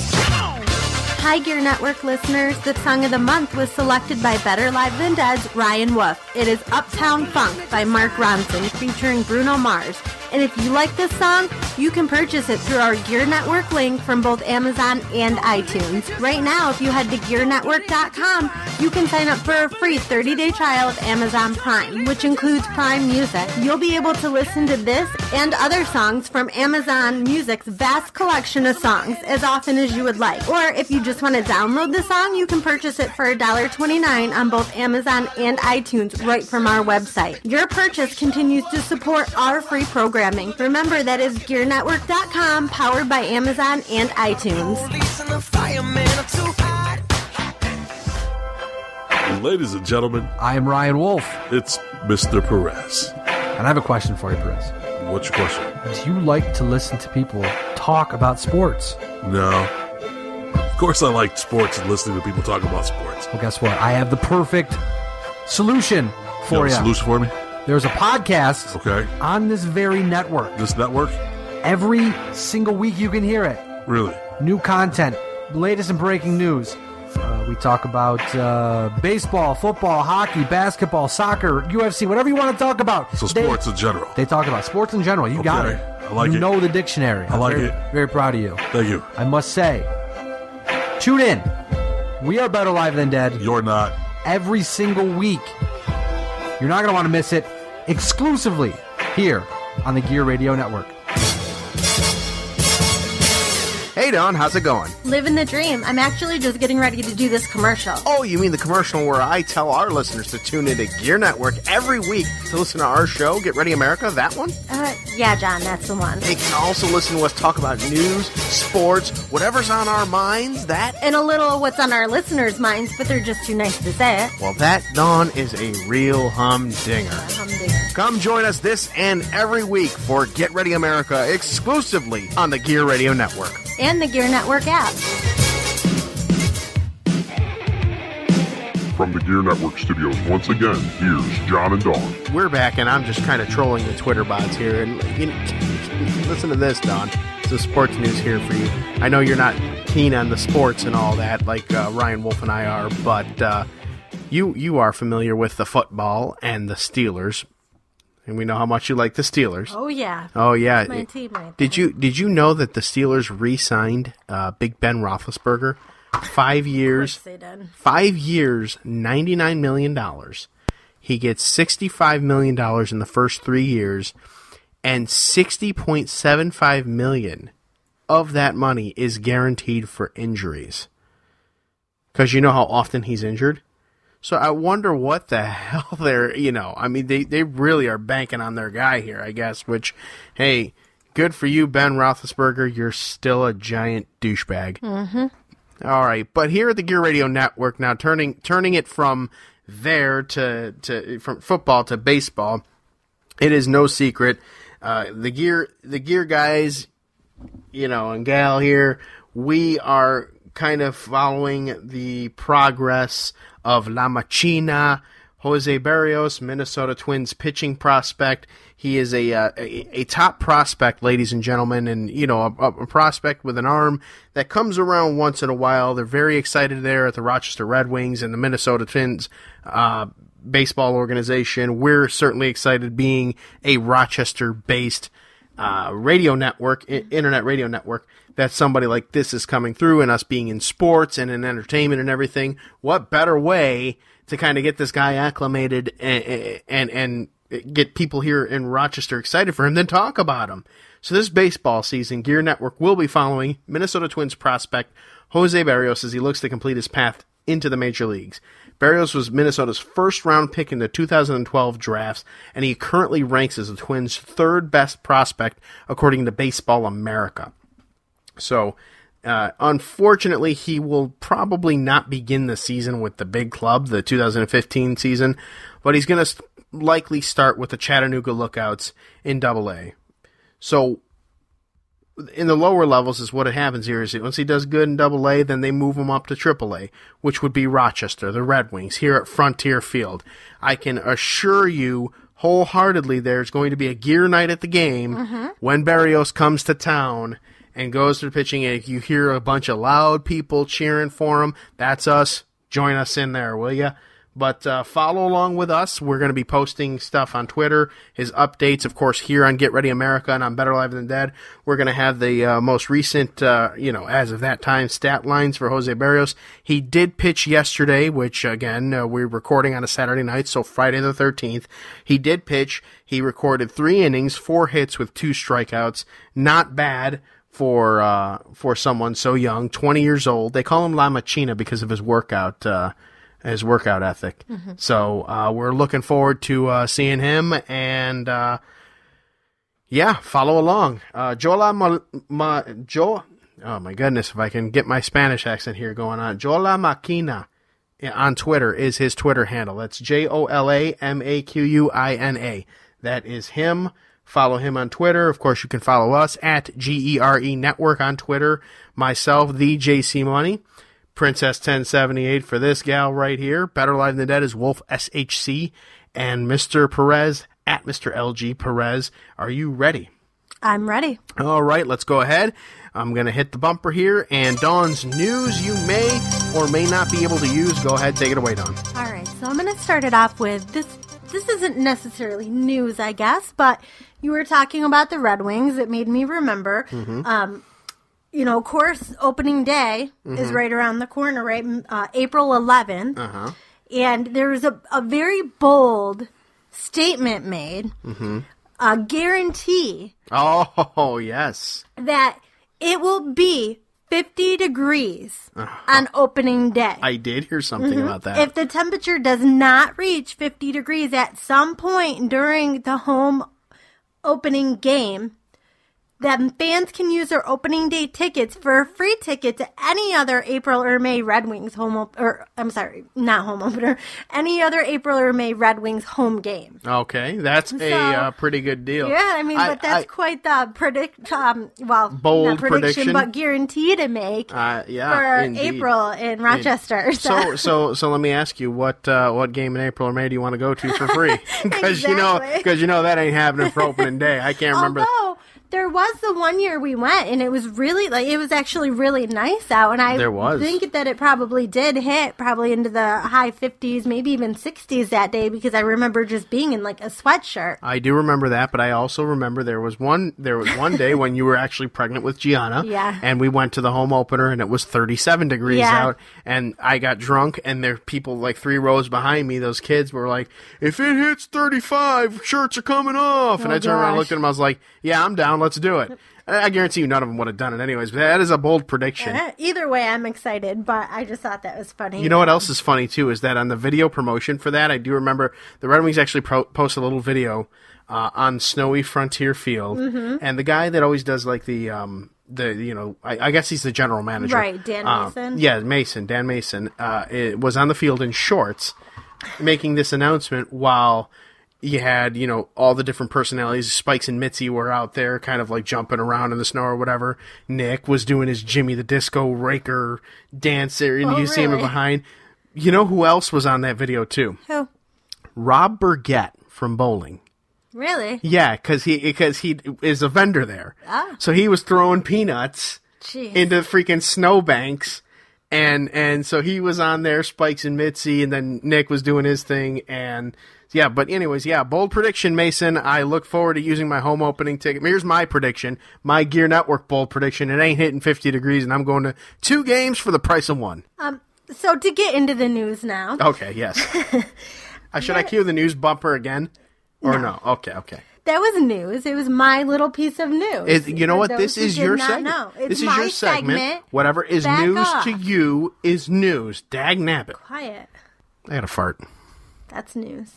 Hi, GERE Network listeners. The song of the month was selected by Better Live Than Dead's Ryan Wolf. It is Uptown Funk by Mark Ronson featuring Bruno Mars. And if you like this song, you can purchase it through our GERE Network link from both Amazon and iTunes. Right now, if you head to GearNetwork.com, you can sign up for a free 30-day trial of Amazon Prime, which includes Prime Music. You'll be able to listen to this and other songs from Amazon Music's vast collection of songs as often as you would like. Or if you just want to download the song, you can purchase it for $1.29 on both Amazon and iTunes right from our website. Your purchase continues to support our free program. Remember, that is GearNetwork.com, powered by Amazon and iTunes. Ladies and gentlemen, I am Ryan Wolf. it's Mr. Perez. And I have a question for you, Perez. What's your question? Do you like to listen to people talk about sports? No. Of course I like sports and listening to people talk about sports. Well, guess what? I have the perfect solution for you. Solution for me? There's a podcast on this very network. This network? Every single week you can hear it. Really? New content, latest and breaking news. We talk about baseball, football, hockey, basketball, soccer, UFC, whatever you want to talk about. So sports in general. They talk about sports in general. You got it. I like it. You know the dictionary. I like it. Very proud of you. Thank you. I must say, tune in. We are Better Live Than Dead. You're not. Every single week. You're not going to want to miss it. Exclusively here on the GERE Radio Network. Hey, Dawn, how's it going? Living the dream. I'm actually just getting ready to do this commercial. Oh, you mean the commercial where I tell our listeners to tune into GERE Network every week to listen to our show, Get Ready America, that one? Yeah, John, that's the one. They can also listen to us talk about news, sports, whatever's on our minds, that. And a little what's on our listeners' minds, but they're just too nice to say it. Well, that, Dawn, is a real humdinger. Humdinger. Come join us this and every week for Get Ready America exclusively on the Gear Radio Network. And the Gear Network app. From the Gear Network studios, once again, here's John and Dawn. We're back, and I'm just kind of trolling the Twitter bots here. And listen to this, Dawn. Some sports news here for you. I know you're not keen on the sports and all that, like Ryan Wolf and I are, but you are familiar with the football and the Steelers. And we know how much you like the Steelers. Oh, yeah. Oh, yeah. That's my team right there. Did you know that the Steelers re-signed Big Ben Roethlisberger? 5 years. Of course they did. 5 years, $99 million. He gets $65 million in the first 3 years, and $60.75 million of that money is guaranteed for injuries. Because you know how often he's injured? So I wonder what the hell they're, I mean, they really are banking on their guy here, I guess, which, hey, good for you, Ben Roethlisberger. You're still a giant douchebag. Mm-hmm. All right, but here at the Gear Radio Network, now turning it from there to from football to baseball, it is no secret. The gear guys, and gal here, we are kind of following the progress of La Machina, Jose Berrios, Minnesota Twins pitching prospect. He is a top prospect, ladies and gentlemen, and a prospect with an arm that comes around once in a while. They're very excited there at the Rochester Red Wings and the Minnesota Twins baseball organization. We're certainly excited, being a Rochester-based radio network, internet radio network, that somebody like this is coming through, and us being in sports and in entertainment and everything. What better way to kind of get this guy acclimated and get people here in Rochester excited for him than talk about him? So this baseball season, Gear Network will be following Minnesota Twins prospect Jose Berrios as he looks to complete his path into the major leagues. Berrios was Minnesota's first-round pick in the 2012 drafts, and he currently ranks as the Twins' third-best prospect according to Baseball America. So, unfortunately, he will probably not begin the season with the big club, the 2015 season, but he's going to likely start with the Chattanooga Lookouts in Double-A. So, in the lower levels is what happens here is once he does good in Double-A, then they move him up to Triple-A, which would be Rochester, the Red Wings, here at Frontier Field. I can assure you wholeheartedly there's going to be a gear night at the game when Berrios comes to town and goes to the pitching, and if you hear a bunch of loud people cheering for him, that's us. Join us in there, will ya? But follow along with us. We're going to be posting stuff on Twitter, his updates, of course, here on Get Ready America and on Better Live Than Dead. We're going to have the most recent, as of that time, stat lines for Jose Berrios. He did pitch yesterday, which, again, we're recording on a Saturday night, so Friday the 13th. He did pitch. He recorded 3 innings, 4 hits with 2 strikeouts. Not bad for someone so young, 20 years old. They call him La Machina because of his workout ethic. So we're looking forward to seeing him, and follow along. Oh my goodness, if I can get my Spanish accent here going on. Jola Machina on Twitter is his Twitter handle. That's JOLAMAQUINA. That is him. Follow him on Twitter. Of course, you can follow us at GERE Network on Twitter. Myself, the JC Money. Princess 1078 for this gal right here. Better Live Than Dead is Wolf SHC. And Mr. Perez at Mr. LG Perez. Are you ready? I'm ready. All right, let's go ahead. I'm going to hit the bumper here. And Dawn's news you may or may not be able to use. Go ahead, take it away, Dawn. All right, so I'm going to start it off with this. This isn't necessarily news, I guess, but you were talking about the Red Wings. It made me remember. Of course, opening day is right around the corner, right? April 11th. And there was a very bold statement made, a guarantee. Oh, yes. That it will be 50 degrees on opening day. I did hear something about that. If the temperature does not reach 50 degrees at some point during the home opening game, that fans can use their opening day tickets for a free ticket to any other April or May Red Wings any other April or May Red Wings home game. Okay, that's a pretty good deal. Yeah, I mean, but that's quite the bold not prediction, but guarantee to make for indeed. April in Rochester. So let me ask you, what game in April or May do you want to go to for free? Because you know that ain't happening for opening day. I can't remember. Although there was the one year we went, and it was really it was actually really nice out, and I think that it probably did hit into the high 50s, maybe even 60s that day, because I remember just being in like a sweatshirt. I do remember that, but I also remember there was one day when you were actually pregnant with Gianna, and we went to the home opener, and it was 37 degrees out, and I got drunk, and there people like 3 rows behind me, those kids were like, "If it hits 35, shirts are coming off," and I turned around and looked at them, I was like, "Yeah, I'm down. Let's do it." I guarantee you none of them would have done it anyways, but that is a bold prediction. Either way, I'm excited, but I just thought that was funny. You know what else is funny, too, is that on the video promotion for that, I do remember the Red Wings actually posted a little video on Snowy Frontier Field, and the guy that always does like I guess he's the general manager. Right, Dan Mason? Yeah, Dan Mason, was on the field in shorts making this announcement while you had, all the different personalities. Spikes and Mitzi were out there kind of like jumping around in the snow or whatever. Nick was doing his Jimmy the Disco Raker dance there, and you see him behind. You know who else was on that video too? Who? Rob Burgett from bowling. Really? Yeah, because he is a vendor there. Ah. So he was throwing peanuts into freaking snowbanks. And so he was on there, Spikes and Mitzi, and then Nick was doing his thing, and but anyways, bold prediction, Mason. I look forward to using my home opening ticket. Here's my prediction, my Gear Network bold prediction. It ain't hitting 50 degrees, and I'm going to 2 games for the price of 1. So to get into the news now. Okay, yes. Should I cue the news bumper again? Or no? Okay. That was news. It was my little piece of news. You know what? This is your segment. This is your segment. Whatever is news to you is news. Dag nabbit. Quiet. I had a fart. That's news.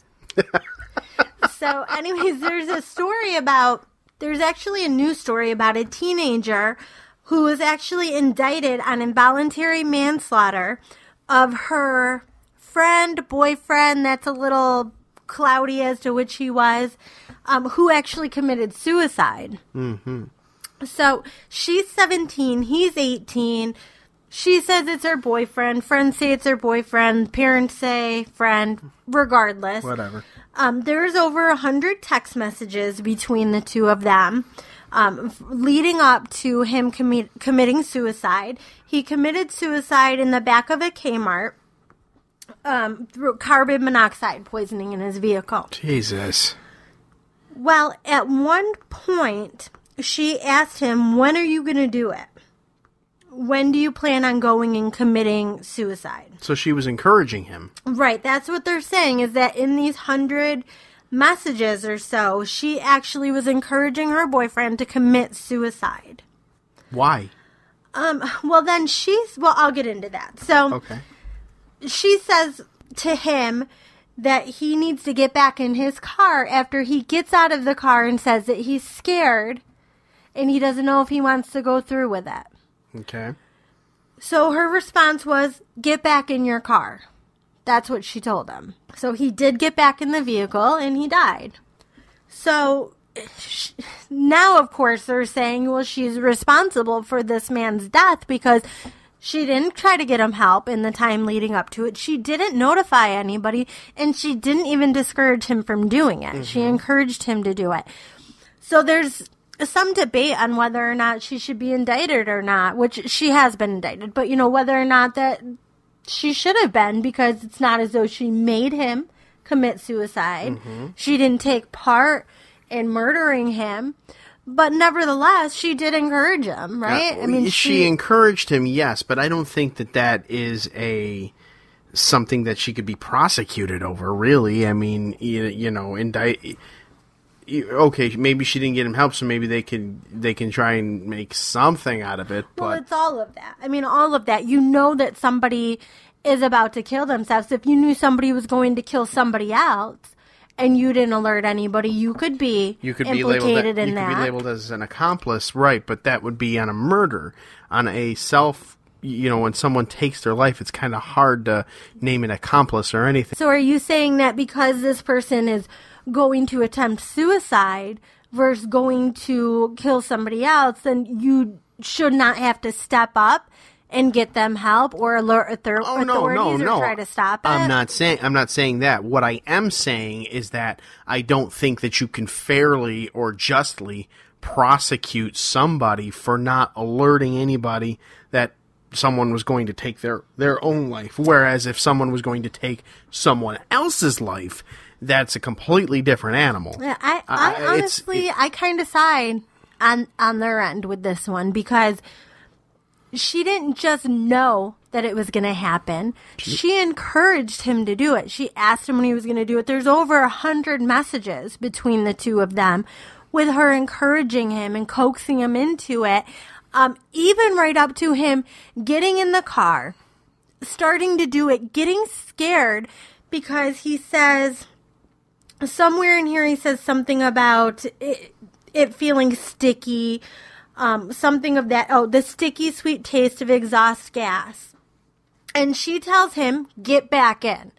So, anyways, there's actually a news story about a teenager who was actually indicted on involuntary manslaughter of her boyfriend, that's a little cloudy as to which he was, who actually committed suicide. Mm-hmm. So she's 17, he's 18. She says it's her boyfriend. Friends say it's her boyfriend. Parents say friend. Regardless. Whatever. There's over 100 text messages between the two of them leading up to him committing suicide. He committed suicide in the back of a Kmart. Through carbon monoxide poisoning in his vehicle. Jesus. Well, at one point, she asked him, "When are you going to do it? When do you plan on going and committing suicide?" So she was encouraging him. Right. That's what they're saying, is that in these 100 messages or so, she actually was encouraging her boyfriend to commit suicide. Why? Well, I'll get into that. So, okay. She says to him that he needs to get back in his car after he gets out of the car and says that he's scared and he doesn't know if he wants to go through with it. Okay. So her response was, "Get back in your car." That's what she told him. So he did get back in the vehicle and he died. So now, of course, they're saying, well, she's responsible for this man's death because she didn't try to get him help in the time leading up to it. She didn't notify anybody, and she didn't even discourage him from doing it. Mm-hmm. She encouraged him to do it. So there's some debate on whether or not she should be indicted or not, which she has been indicted. But, whether or not that she should have been, because it's not as though she made him commit suicide. Mm-hmm. She didn't take part in murdering him. But nevertheless, she did encourage him, right? She encouraged him, yes, but I don't think that is something that she could be prosecuted over, really. Okay, maybe she didn't get him help, so maybe they can try and make something out of it. Well, it's all of that. All of that. You know that somebody is about to kill themselves. If you knew somebody was going to kill somebody else, and you didn't alert anybody, you could be implicated in that. You could be labeled as an accomplice, right? But that would be on a murder, on a self. When someone takes their life, it's kind of hard to name an accomplice or anything. So are you saying that because this person is going to attempt suicide versus going to kill somebody else, then you should not have to step up and get them help or alert authorities or try to stop it? I'm not saying that. What I am saying is that I don't think that you can fairly or justly prosecute somebody for not alerting anybody that someone was going to take their own life. Whereas if someone was going to take someone else's life, that's a completely different animal. Yeah, I honestly kind of side on their end with this one, because she didn't just know that it was going to happen. She encouraged him to do it. She asked him when he was going to do it. There's over 100 messages between the two of them with her encouraging him and coaxing him into it. Even right up to him getting in the car, starting to do it, getting scared, because he says, somewhere in here he says something about it feeling sticky, something of that, the sticky sweet taste of exhaust gas. And she tells him, get back in.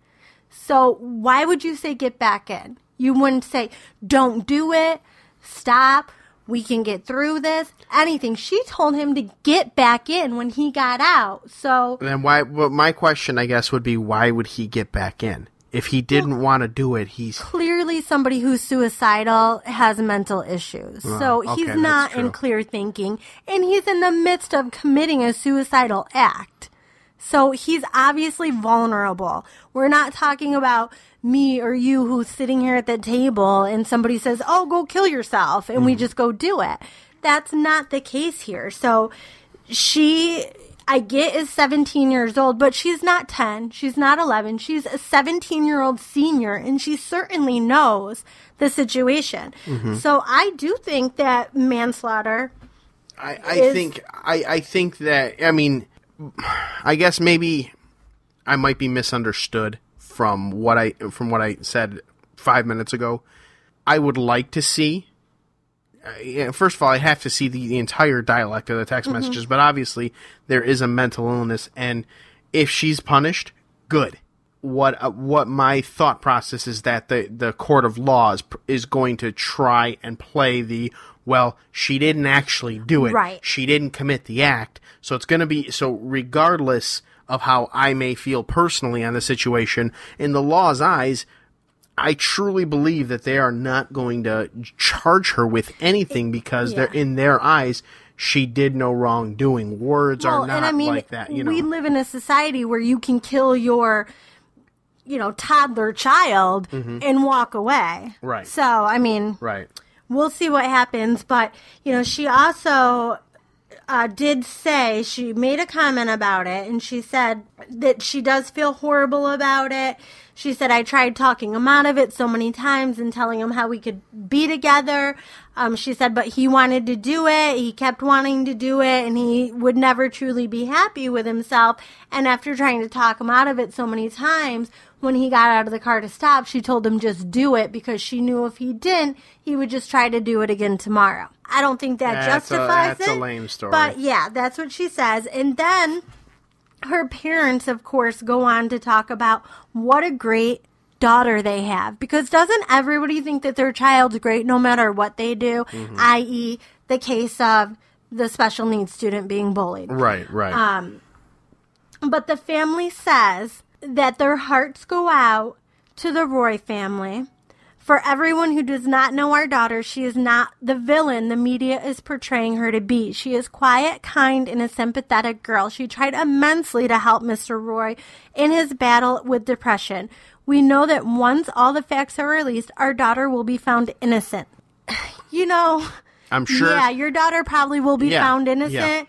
So why would you say get back in? You wouldn't say, don't do it, stop, we can get through this, anything. She told him to get back in when he got out. So then why? Well, my question, I guess, would be, why would he get back in? If he didn't want to do it, he's clearly somebody who's suicidal, has mental issues. So he's not in clear thinking, and he's in the midst of committing a suicidal act. So he's obviously vulnerable. We're not talking about me or you who's sitting here at the table and somebody says, oh, go kill yourself, and we just go do it. That's not the case here. So I get is 17 years old, but she's not 10. She's not 11. She's a 17-year-old senior, and she certainly knows the situation. Mm-hmm. So I do think that manslaughter I think that, I mean, I guess maybe I might be misunderstood from what I said 5 minutes ago. I would like to see, first of all, I have to see the entire dialect of the text messages, but obviously there is a mental illness, and if she's punished, good. What my thought process is that the court of law is going to try and play the, well, she didn't actually do it. Right. She didn't commit the act. So it's going to be, so regardless of how I may feel personally on the situation, in the law's eyes, I truly believe that they are not going to charge her with anything because they're in their eyes, she did no wrongdoing. Words are not like that. We live in a society where you can kill your, toddler child and walk away. Right. So, I mean, right. We'll see what happens. But, she also did say, she made a comment about it, and she said that she does feel horrible about it. She said, I tried talking him out of it so many times and telling him how we could be together. She said, but he wanted to do it. He kept wanting to do it, and he would never truly be happy with himself. And after trying to talk him out of it so many times, when he got out of the car to stop, she told him just do it, because she knew if he didn't, he would just try to do it again tomorrow. I don't think that justifies it. That's a lame story. But yeah, that's what she says. And then her parents, of course, go on to talk about what a great daughter they have. Because doesn't everybody think that their child's great no matter what they do? I.e., the case of the special needs student being bullied. Right. But the family says that their hearts go out to the Roy family. For everyone who does not know our daughter, she is not the villain the media is portraying her to be. She is quiet, kind, and a sympathetic girl. She tried immensely to help Mr. Roy in his battle with depression. We know that once all the facts are released, our daughter will be found innocent. I'm sure. Yeah, your daughter probably will be found innocent. Yeah.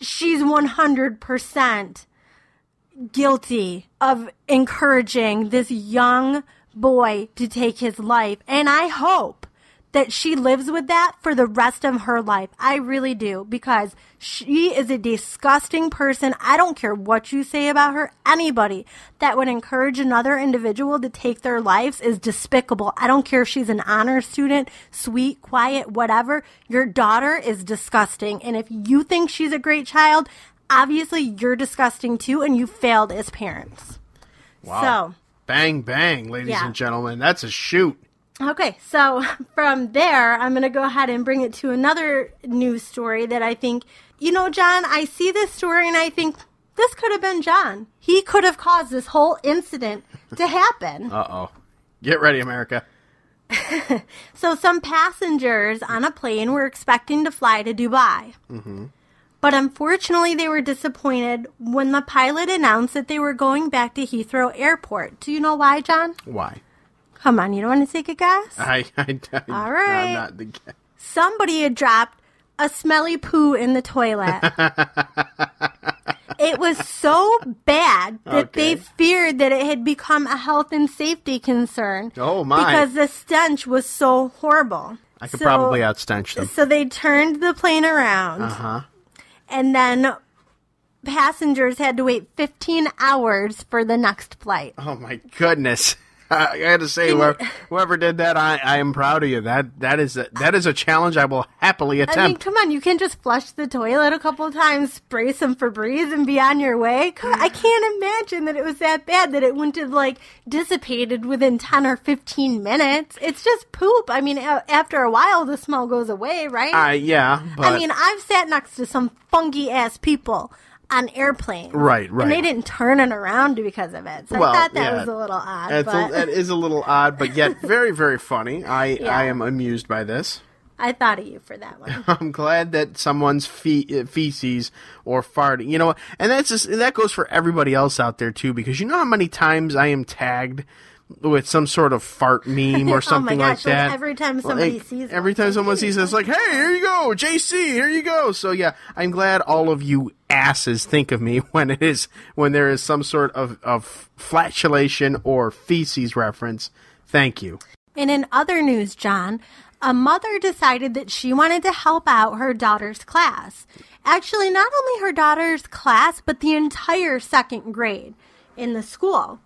She's 100% guilty of encouraging this young boy to take his life. And I hope that she lives with that for the rest of her life. I really do, because she is a disgusting person. I don't care what you say about her. Anybody that would encourage another individual to take their lives is despicable. I don't care if she's an honor student, sweet, quiet, whatever. Your daughter is disgusting. And if you think she's a great child, obviously you're disgusting too, and you failed as parents. Wow. So, bang, bang, ladies and gentlemen. That's a shoot. Okay, so from there, I'm going to go ahead and bring it to another news story that I think, John, I see this story and I think this could have been John. He could have caused this whole incident to happen. Uh-oh. Get ready, America. So some passengers on a plane were expecting to fly to Dubai. Mm-hmm. But unfortunately, they were disappointed when the pilot announced that they were going back to Heathrow Airport. Do you know why, John? Why? Come on, you don't want to take a guess? All right. I'm not the guess. Somebody had dropped a smelly poo in the toilet. It was so bad that they feared that it had become a health and safety concern. Oh, my. Because the stench was so horrible. I could probably outstench them. So they turned the plane around. Uh-huh. And then passengers had to wait 15 hours for the next flight. Oh, my goodness. I got to say, whoever did that, I am proud of you. That is a challenge I will happily attempt. I mean, come on, you can just flush the toilet a couple of times, spray some Febreze, and be on your way. I can't imagine that it was that bad that it wouldn't have, dissipated within 10 or 15 minutes. It's just poop. I mean, after a while, the smell goes away, right? Yeah, but... I mean, I've sat next to some funky-ass people on airplanes. Right. And they didn't turn it around because of it. So I thought that was a little odd. That is a little odd, but yet very, very funny. I am amused by this. I thought of you for that one. I'm glad that someone's feces or farting, and that goes for everybody else out there too, because you know how many times I am tagged with some sort of fart meme or something like that. Like every time somebody sees it. Every time someone sees it, it's like, hey, here you go, JC, here you go. So yeah, I'm glad all of you asses think of me when there is some sort of flatulation or feces reference. Thank you. And in other news, John, a mother decided that she wanted to help out her daughter's class. Actually, not only her daughter's class, but the entire second grade in the school.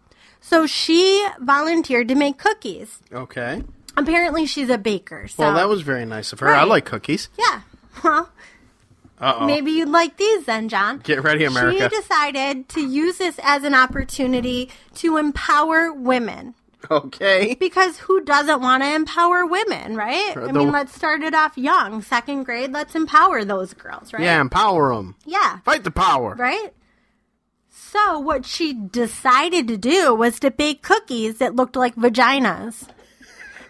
So she volunteered to make cookies. Okay. Apparently she's a baker. So. Well, that was very nice of her. Right. I like cookies. Yeah. Well, maybe you'd like these then, John. Get ready, America. She decided to use this as an opportunity to empower women. Okay. Because who doesn't want to empower women, right? I mean, let's start it off young. Second grade, let's empower those girls, right? Yeah, empower them. Yeah. Fight the power. Right? So what she decided to do was to bake cookies that looked like vaginas.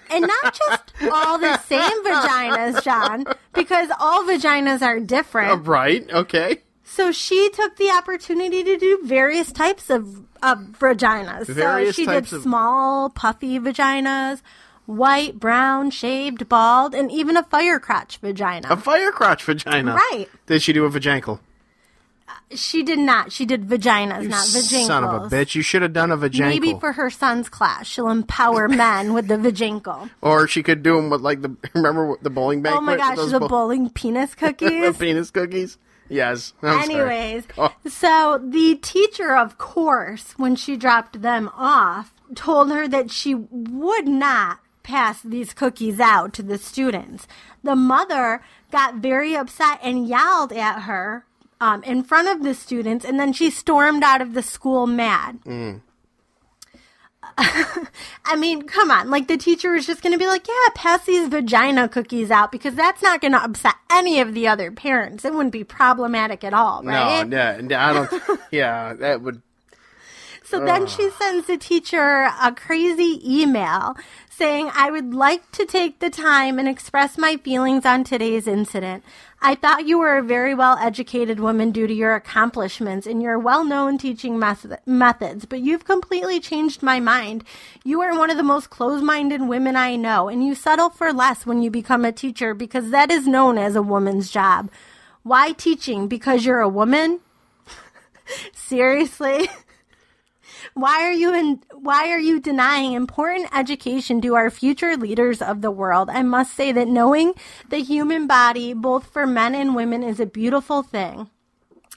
And not just all the same vaginas, John, because all vaginas are different. Right, okay. So she took the opportunity to do various types of vaginas. So she did small, puffy vaginas, white, brown, shaved, bald, and even a fire crotch vagina. A fire crotch vagina? Right. Did she do a vajankle? She did not. She did vaginas, not vajankles. Son of a bitch. You should have done a vajankle. Maybe for her son's class, she'll empower men with the vajankle. Or she could do them with, remember the bowling banquet? Oh my gosh, the bowling penis cookies? The penis cookies? Yes. Anyways, so the teacher, of course, when she dropped them off, told her that she would not pass these cookies out to the students. The mother got very upset and yelled at her in front of the students, and then she stormed out of the school mad. I mean, come on. The teacher was just going to be like, yeah, pass these vagina cookies out, because that's not going to upset any of the other parents. It wouldn't be problematic at all, right? No, I don't. Yeah, that would. So then she sends the teacher a crazy email saying, I would like to take the time and express my feelings on today's incident. I thought you were a very well-educated woman due to your accomplishments and your well-known teaching methods, but you've completely changed my mind. You are one of the most closed-minded women I know, and you settle for less when you become a teacher because that is known as a woman's job. Why teaching? Because you're a woman? Seriously? Why are you denying important education to our future leaders of the world? I must say that knowing the human body, both for men and women, is a beautiful thing.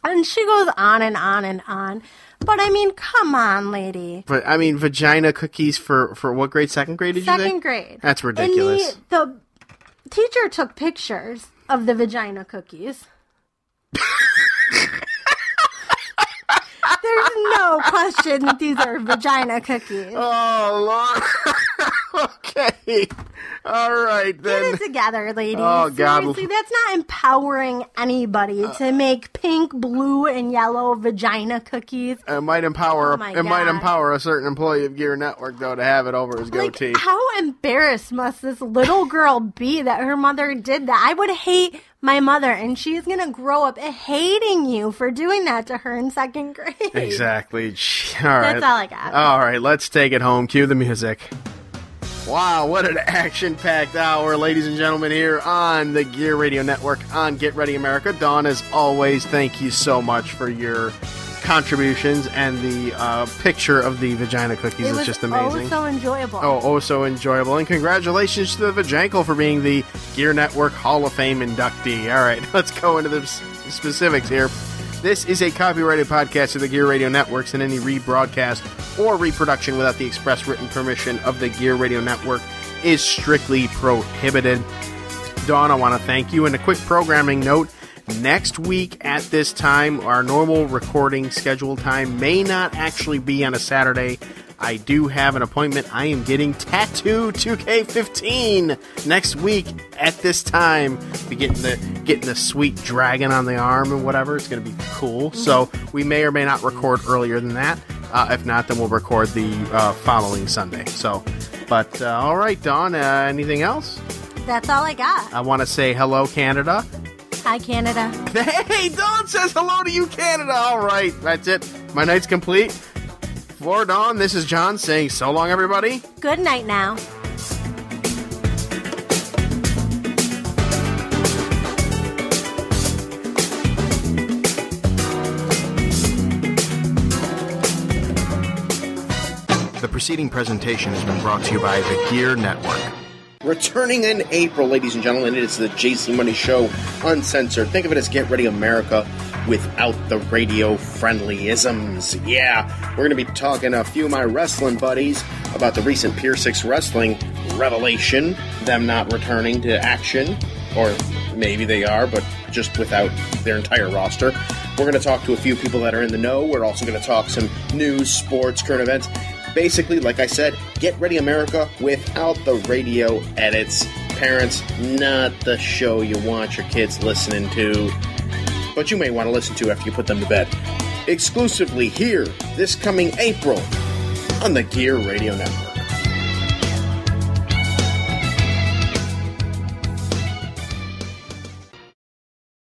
And she goes on and on and on. But I mean, come on, lady. But I mean, vagina cookies for what grade? Second grade, did you say? Second grade. That's ridiculous. And the teacher took pictures of the vagina cookies. There's no question that these are vagina cookies. Oh, Lord. Okay. All right, then. Get it together, ladies. Oh, God. Seriously, that's not empowering anybody to make pink, blue, and yellow vagina cookies. It might empower might empower a certain employee of GERE Network, though, to have it over his goatee. How embarrassed must this little girl be that her mother did that? I would hate my mother, and she's going to grow up hating you for doing that to her in second grade. Exactly. All right. That's all I got. All right, let's take it home. Cue the music. Wow, what an action-packed hour, ladies and gentlemen, here on the GERE Radio Network on Get Ready America. Dawn, as always, thank you so much for your contributions, and the picture of the vagina cookies is just amazing. Oh, so enjoyable. Oh, so enjoyable. And congratulations to the Vajankle for being the GERE Network Hall of Fame inductee. All right, let's go into the specifics here. This is a copyrighted podcast of the GERE Radio Networks, and any rebroadcast or reproduction without the express written permission of the GERE Radio Network is strictly prohibited. Dawn, I want to thank you. And a quick programming note, next week at this time, our normal recording schedule time may not actually be on a Saturday. I do have an appointment. I am getting Tattoo 2K15 next week at this time. Be getting the sweet dragon on the arm and whatever. It's going to be cool. Mm-hmm. So we may or may not record earlier than that. If not, then we'll record the following Sunday. So, but all right, Dawn. Anything else? That's all I got. I want to say hello, Canada. Hi, Canada. Hey, Dawn says hello to you, Canada. All right, that's it. My night's complete. For Dawn, this is John saying so long, everybody. Good night now. The preceding presentation has been brought to you by the GERE Network. Returning in April, ladies and gentlemen, it is the JC Money Show Uncensored. Think of it as Get Ready America without the radio-friendly-isms. Yeah, we're going to be talking to a few of my wrestling buddies about the recent Pier 6 wrestling revelation, them not returning to action, or maybe they are, but just without their entire roster. We're going to talk to a few people that are in the know. We're also going to talk some news, sports, current events. Basically, like I said, Get Ready America without the radio edits. Parents, not the show you want your kids listening to, but you may want to listen to after you put them to bed. Exclusively here, this coming April, on the GERE Radio Network.